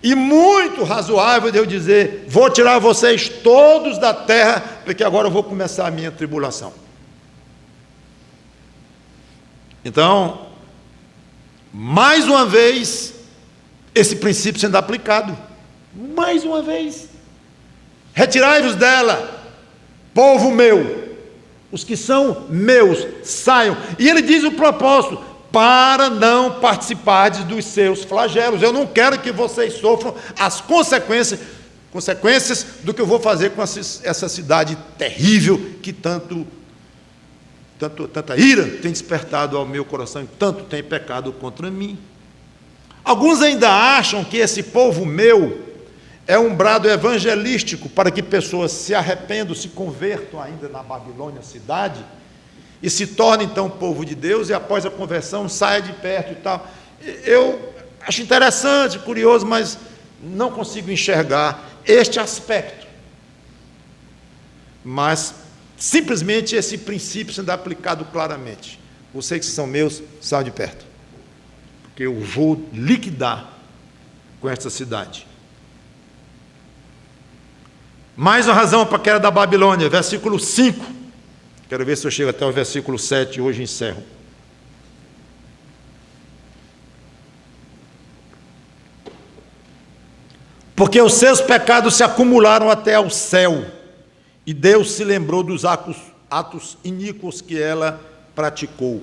e muito razoável de eu dizer: vou tirar vocês todos da terra, porque agora eu vou começar a minha tribulação. Então, mais uma vez, esse princípio sendo aplicado, mais uma vez. Retirai-vos dela, povo meu, os que são meus, saiam. E ele diz o propósito: para não participardes dos seus flagelos. Eu não quero que vocês sofram as consequências do que eu vou fazer com essa cidade terrível que tanta ira tem despertado ao meu coração e tanto tem pecado contra mim. Alguns ainda acham que esse povo meu é um brado evangelístico para que pessoas se arrependam, se convertam ainda na Babilônia, cidade, e se tornem então povo de Deus, e após a conversão saia de perto e tal. Eu acho interessante, curioso, mas não consigo enxergar este aspecto. Mas simplesmente esse princípio sendo aplicado claramente: vocês que são meus, saiam de perto, porque eu vou liquidar com esta cidade. Mais uma razão para a queda da Babilônia, versículo 5. Quero ver se eu chego até o versículo 7 e hoje encerro. Porque os seus pecados se acumularam até ao céu, e Deus se lembrou dos atos iníquos que ela praticou.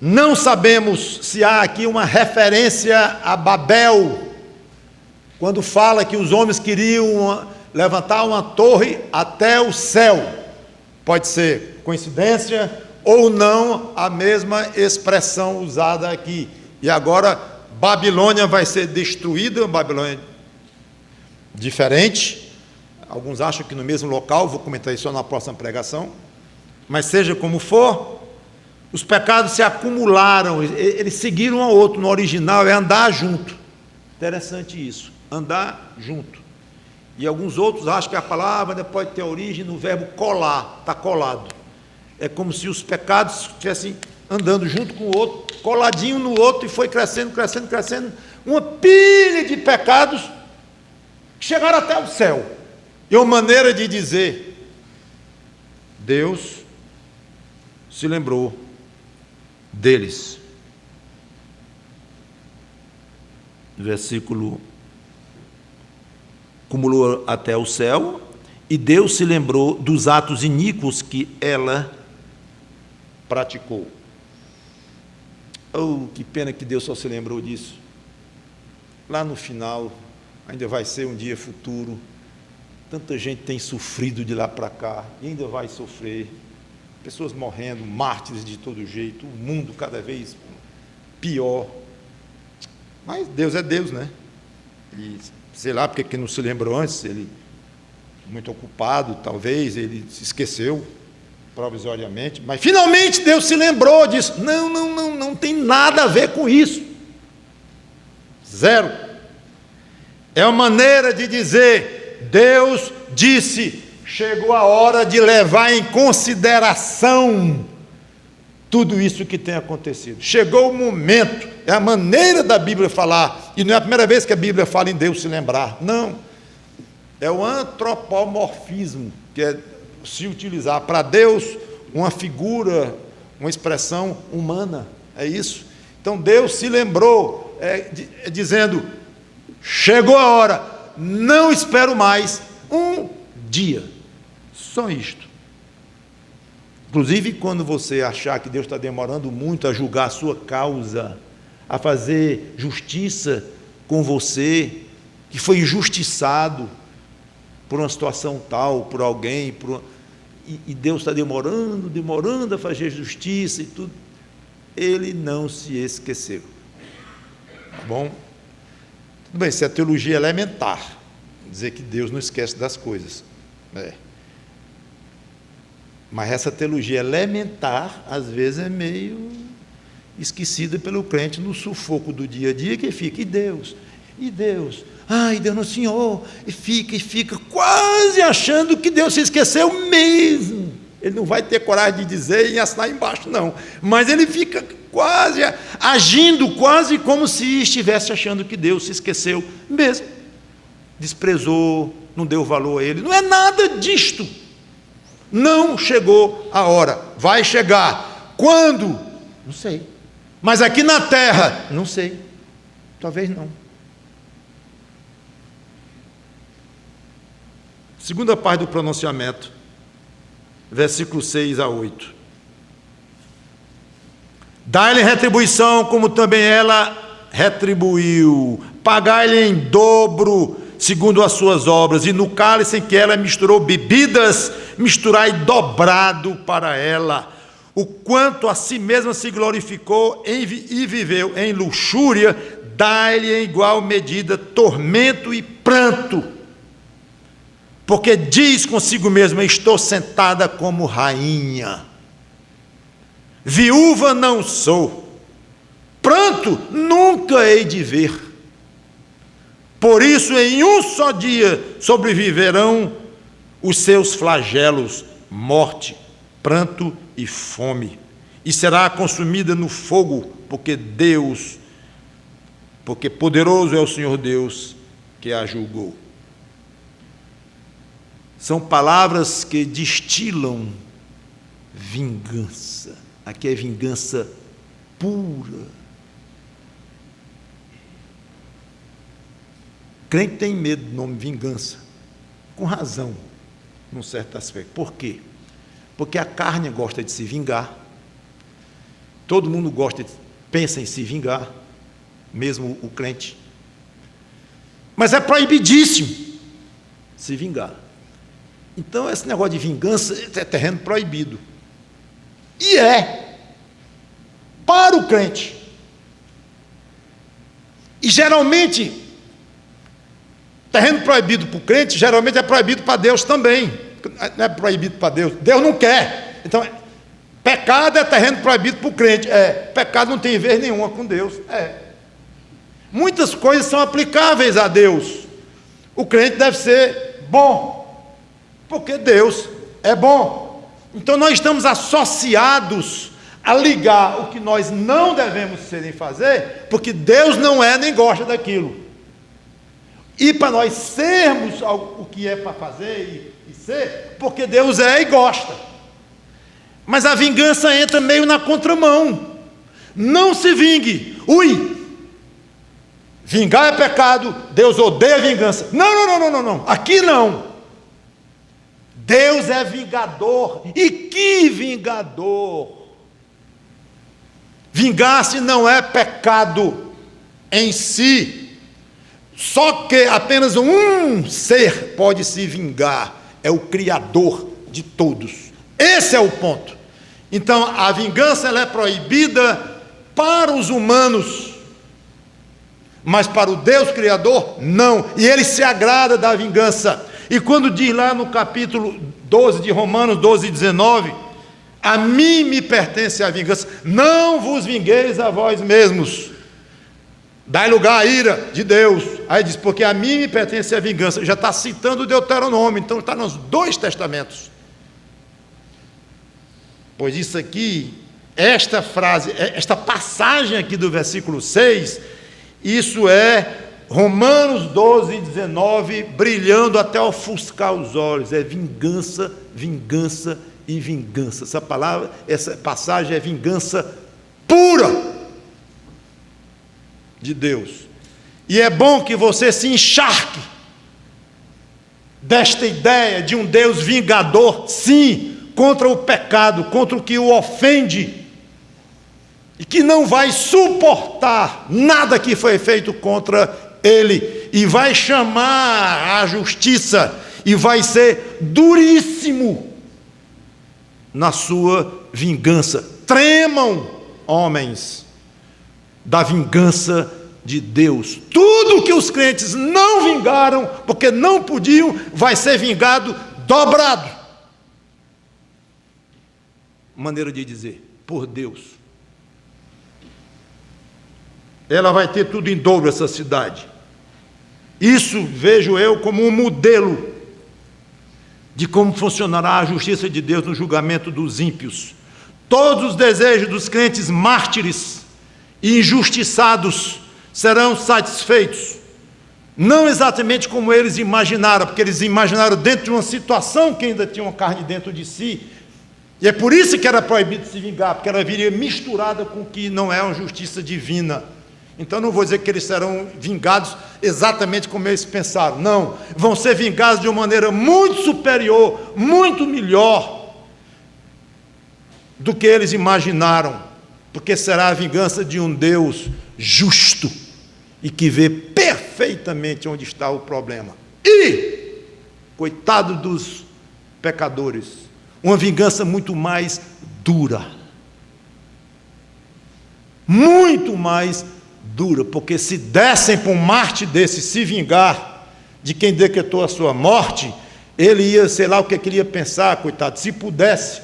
Não sabemos se há aqui uma referência a Babel, quando fala que os homens queriam levantar uma torre até o céu. Pode ser coincidência ou não a mesma expressão usada aqui. E agora Babilônia vai ser destruída, uma Babilônia diferente. Alguns acham que no mesmo local, vou comentar isso só na próxima pregação. Mas seja como for, os pecados se acumularam, eles seguiram um ao outro. No original é andar junto. Interessante isso. Andar junto. E alguns outros acham que a palavra pode ter origem no verbo colar, está colado. É como se os pecados estivessem andando junto com o outro, coladinho no outro, e foi crescendo, crescendo, crescendo, uma pilha de pecados que chegaram até o céu. E uma maneira de dizer: Deus se lembrou deles. Versículo: acumulou até o céu, e Deus se lembrou dos atos iníquos que ela praticou. Oh, que pena que Deus só se lembrou disso. Lá no final, ainda vai ser um dia futuro. Tanta gente tem sofrido de lá para cá, e ainda vai sofrer. Pessoas morrendo, mártires de todo jeito, o mundo cada vez pior. Mas Deus é Deus, né? E sei lá porque que não se lembrou antes, ele muito ocupado, talvez, ele se esqueceu provisoriamente, mas finalmente Deus se lembrou disso. Não tem nada a ver com isso. Zero. É uma maneira de dizer: Deus disse, chegou a hora de levar em consideração tudo isso que tem acontecido. Chegou o momento. É a maneira da Bíblia falar, e não é a primeira vez que a Bíblia fala em Deus se lembrar, não. É o antropomorfismo, que é se utilizar para Deus uma figura, uma expressão humana, é isso. Então Deus se lembrou, dizendo: chegou a hora, não espero mais um dia, só isto. Inclusive, quando você achar que Deus está demorando muito a julgar a sua causa, a fazer justiça com você, que foi injustiçado por uma situação tal, por alguém, e Deus está demorando a fazer justiça e tudo, Ele não se esqueceu. Tá bom? Tudo bem, isso é teologia elementar, dizer que Deus não esquece das coisas. Mas essa teologia elementar, às vezes, é meio esquecida pelo crente no sufoco do dia a dia, que fica, e Deus, ai, Deus no Senhor, e fica quase achando que Deus se esqueceu mesmo. Ele não vai ter coragem de dizer e assinar embaixo, não, mas ele fica quase, agindo quase como se estivesse achando que Deus se esqueceu mesmo, desprezou, não deu valor a ele. Não é nada disto. Não chegou a hora. Vai chegar. Quando? Não sei. Mas aqui na terra? Não sei. Talvez não. Segunda parte do pronunciamento, versículos 6 a 8. Dai-lhe retribuição, como também ela retribuiu. Pagai-lhe em dobro, segundo as suas obras. E no cálice em que ela misturou bebidas, misturai dobrado para ela. O quanto a si mesma se glorificou e viveu em luxúria, dai-lhe em igual medida tormento e pranto. Porque diz consigo mesma, estou sentada como rainha. Viúva não sou, pranto nunca hei de ver. Por isso, em um só dia sobreviverão os seus flagelos, morte, pranto e fome, e será consumida no fogo, porque poderoso é o Senhor Deus que a julgou. São palavras que destilam vingança. Aqui é vingança pura. Crente tem medo do nome vingança, com razão, num certo aspecto. Por quê? Porque a carne gosta de se vingar, todo mundo pensa em se vingar, mesmo o crente, mas é proibidíssimo se vingar. Então esse negócio de vingança é terreno proibido, e para o crente, e geralmente terreno proibido para o crente, geralmente é proibido para Deus também. Não é proibido para Deus, Deus não quer. Então, pecado é terreno proibido para o crente. Pecado não tem vez nenhuma com Deus. Muitas coisas são aplicáveis a Deus. O crente deve ser bom, porque Deus é bom. Então, nós estamos associados a ligar o que nós não devemos ser em fazer, porque Deus não é nem gosta daquilo. E para nós sermos o que é para fazer e ser, porque Deus é e gosta. Mas a vingança entra meio na contramão. Não se vingue. Vingar é pecado, Deus odeia a vingança. Não. Aqui não. Deus é vingador. E que vingador! Vingar-se não é pecado em si. Só que apenas um ser pode se vingar, é o Criador de todos. Esse é o ponto. Então, a vingança ela é proibida para os humanos, mas para o Deus Criador, não. E Ele se agrada da vingança. E quando diz lá no capítulo 12 de Romanos, 12 e 19, a mim me pertence a vingança, não vos vingueis a vós mesmos. Dai lugar à ira de Deus. Aí diz, porque a mim me pertence a vingança. Já está citando o Deuteronômio, então está nos dois testamentos. Pois isso aqui, esta frase, esta passagem aqui do versículo 6, isso é Romanos 12, 19, brilhando até ofuscar os olhos. É vingança, vingança e vingança. Essa passagem é vingança pura de Deus. E é bom que você se encharque desta ideia de um Deus vingador, sim, contra o pecado, contra o que o ofende, e que não vai suportar nada que foi feito contra ele, e vai chamar a justiça, e vai ser duríssimo na sua vingança. Tremam, homens, da vingança de Deus. Tudo que os crentes não vingaram, porque não podiam, vai ser vingado dobrado. Maneira de dizer, por Deus. Ela vai ter tudo em dobro, essa cidade. Isso vejo eu como um modelo de como funcionará a justiça de Deus no julgamento dos ímpios. Todos os desejos dos crentes mártires e injustiçados serão satisfeitos, não exatamente como eles imaginaram, porque eles imaginaram dentro de uma situação que ainda tinha uma carne dentro de si, e é por isso que era proibido se vingar, porque ela viria misturada com o que não é uma justiça divina. Então não vou dizer que eles serão vingados exatamente como eles pensaram, não, vão ser vingados de uma maneira muito superior, muito melhor do que eles imaginaram, porque será a vingança de um Deus justo e que vê perfeitamente onde está o problema. E, coitado dos pecadores, uma vingança muito mais dura. Muito mais dura, porque se dessem para um mártir desse se vingar de quem decretou a sua morte, ele ia, sei lá o que ele ia pensar, coitado, se pudesse,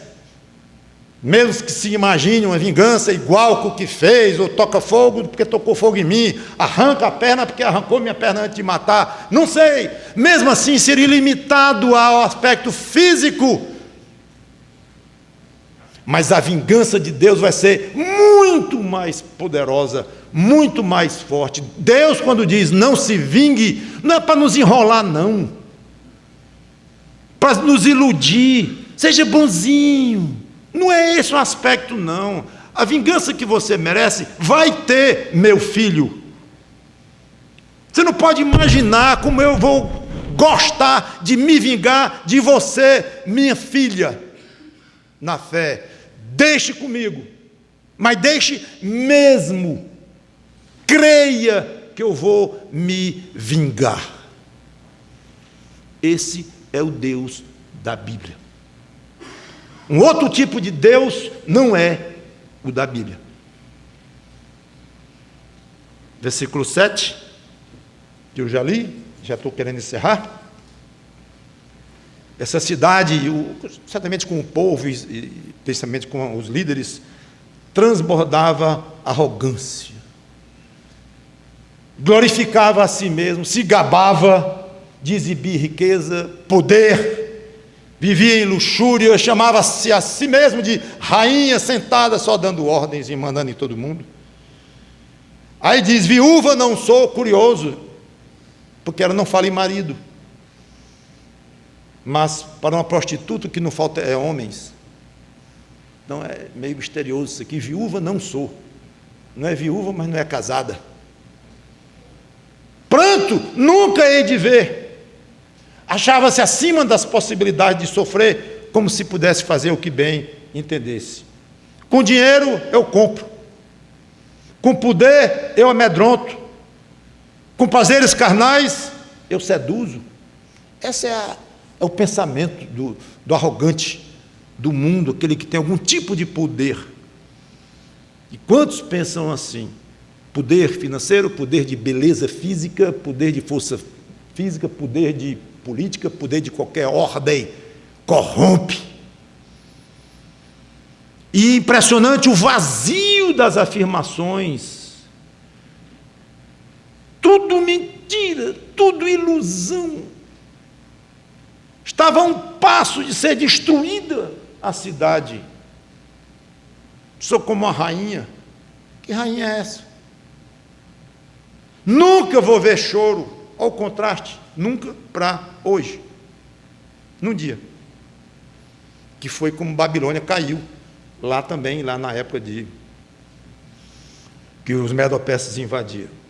mesmo que se imagine uma vingança igual com o que fez, ou toca fogo porque tocou fogo em mim, arranca a perna porque arrancou minha perna antes de matar, não sei, mesmo assim seria limitado ao aspecto físico, mas a vingança de Deus vai ser muito mais poderosa, muito mais forte. Deus, quando diz não se vingue, não é para nos enrolar, não, para nos iludir, seja bonzinho. Não é esse o aspecto, não. A vingança que você merece vai ter, meu filho. Você não pode imaginar como eu vou gostar de me vingar de você, minha filha, na fé. Deixe comigo, mas deixe mesmo. Creia que eu vou me vingar. Esse é o Deus da Bíblia. Um outro tipo de Deus não é o da Bíblia. Versículo 7, que eu já li, já estou querendo encerrar. Essa cidade, certamente com o povo e principalmente com os líderes, transbordava arrogância. Glorificava a si mesmo, se gabava de exibir riqueza, poder, vivia em luxúria, chamava-se a si mesmo de rainha sentada só dando ordens e mandando em todo mundo. Aí diz, viúva não sou, curioso, porque ela não fala em marido. Mas para uma prostituta o que não falta é homens. Então é meio misterioso isso aqui, viúva não sou. Não é viúva, mas não é casada. Pranto, nunca hei de ver. Achava-se acima das possibilidades de sofrer, como se pudesse fazer o que bem entendesse. Com dinheiro eu compro, com poder eu amedronto, com prazeres carnais eu seduzo. Esse é o pensamento do arrogante do mundo, aquele que tem algum tipo de poder. E quantos pensam assim? Poder financeiro, poder de beleza física, poder de força física, poder de política, poder de qualquer ordem, corrompe. E impressionante o vazio das afirmações. Tudo mentira, tudo ilusão. Estava a um passo de ser destruída a cidade. Sou como uma rainha. Que rainha é essa? Nunca vou ver choro. Olha o contraste, nunca para hoje. Num dia. Que foi como Babilônia caiu. Lá também, lá na época que os medo-persas invadiram.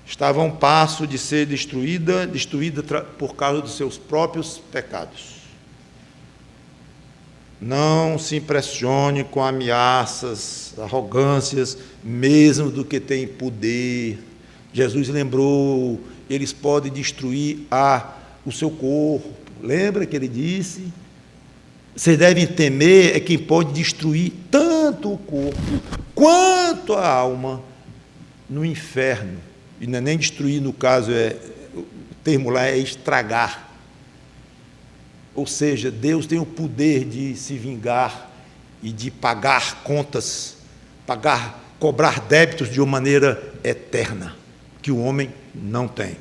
Estava a um passo de ser destruída por causa dos seus próprios pecados. Não se impressione com ameaças, arrogâncias, mesmo do que tem poder. Jesus lembrou, eles podem destruir o seu corpo. Lembra que ele disse? Vocês devem temer é quem pode destruir tanto o corpo quanto a alma no inferno. E não é nem destruir, no caso, o termo lá é estragar. Ou seja, Deus tem o poder de se vingar e de pagar contas, cobrar débitos de uma maneira eterna, que o homem não tem.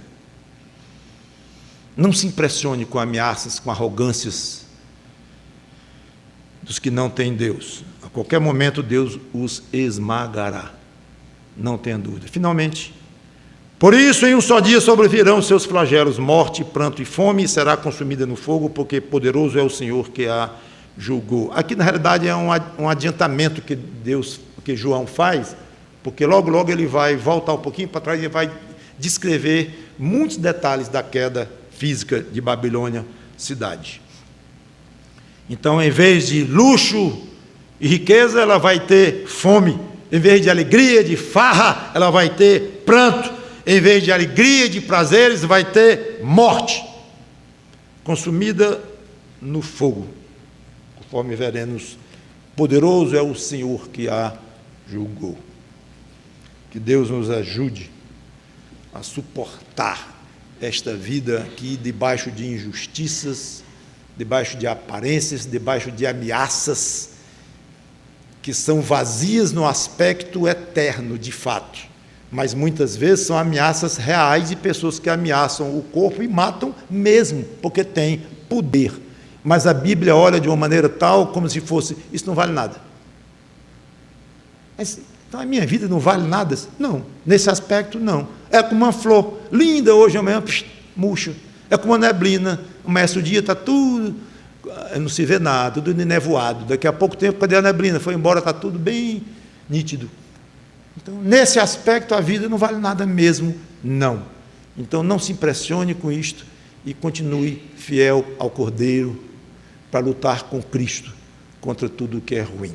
Não se impressione com ameaças, com arrogâncias dos que não têm Deus. A qualquer momento Deus os esmagará, não tenha dúvida. Finalmente, por isso em um só dia sobrevirão os seus flagelos, morte, pranto e fome, e será consumida no fogo, porque poderoso é o Senhor que a julgou. Aqui na realidade é um adiantamento que João faz, porque logo ele vai voltar um pouquinho para trás e vai descrever muitos detalhes da queda física de Babilônia, cidade. Então, em vez de luxo e riqueza, ela vai ter fome. Em vez de alegria, de farra, ela vai ter pranto. Em vez de alegria, de prazeres, vai ter morte, consumida no fogo, conforme veremos. Poderoso é o Senhor que a julgou. Que Deus nos ajude a suportar esta vida aqui debaixo de injustiças, debaixo de aparências, debaixo de ameaças que são vazias no aspecto eterno, de fato. Mas muitas vezes são ameaças reais de pessoas que ameaçam o corpo e matam mesmo, porque tem poder. Mas a Bíblia olha de uma maneira tal, como se fosse, isso não vale nada. Mas, então a minha vida não vale nada? Não, nesse aspecto não. É como uma flor, linda hoje, amanhã, murcha. É como uma neblina, amanhece o dia, está tudo, não se vê nada, tudo nevoado. Daqui a pouco tempo, cadê a neblina? Foi embora, está tudo bem nítido. Então, nesse aspecto, a vida não vale nada mesmo, não. Então, não se impressione com isto e continue fiel ao Cordeiro para lutar com Cristo contra tudo o que é ruim.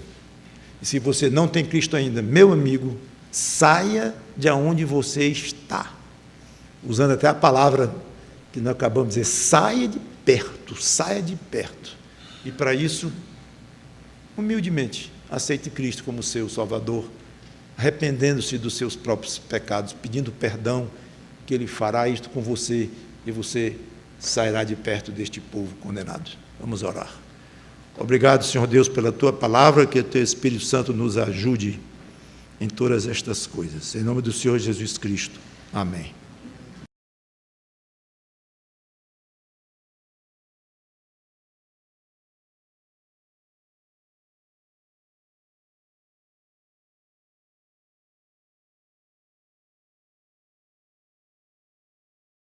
E se você não tem Cristo ainda, meu amigo, saia de onde você está. Usando até a palavra que nós acabamos de dizer, saia de perto, saia de perto. E para isso, humildemente, aceite Cristo como seu Salvador, arrependendo-se dos seus próprios pecados, pedindo perdão, que Ele fará isto com você, e você sairá de perto deste povo condenado. Vamos orar. Obrigado, Senhor Deus, pela Tua palavra, que o Teu Espírito Santo nos ajude em todas estas coisas. Em nome do Senhor Jesus Cristo. Amém.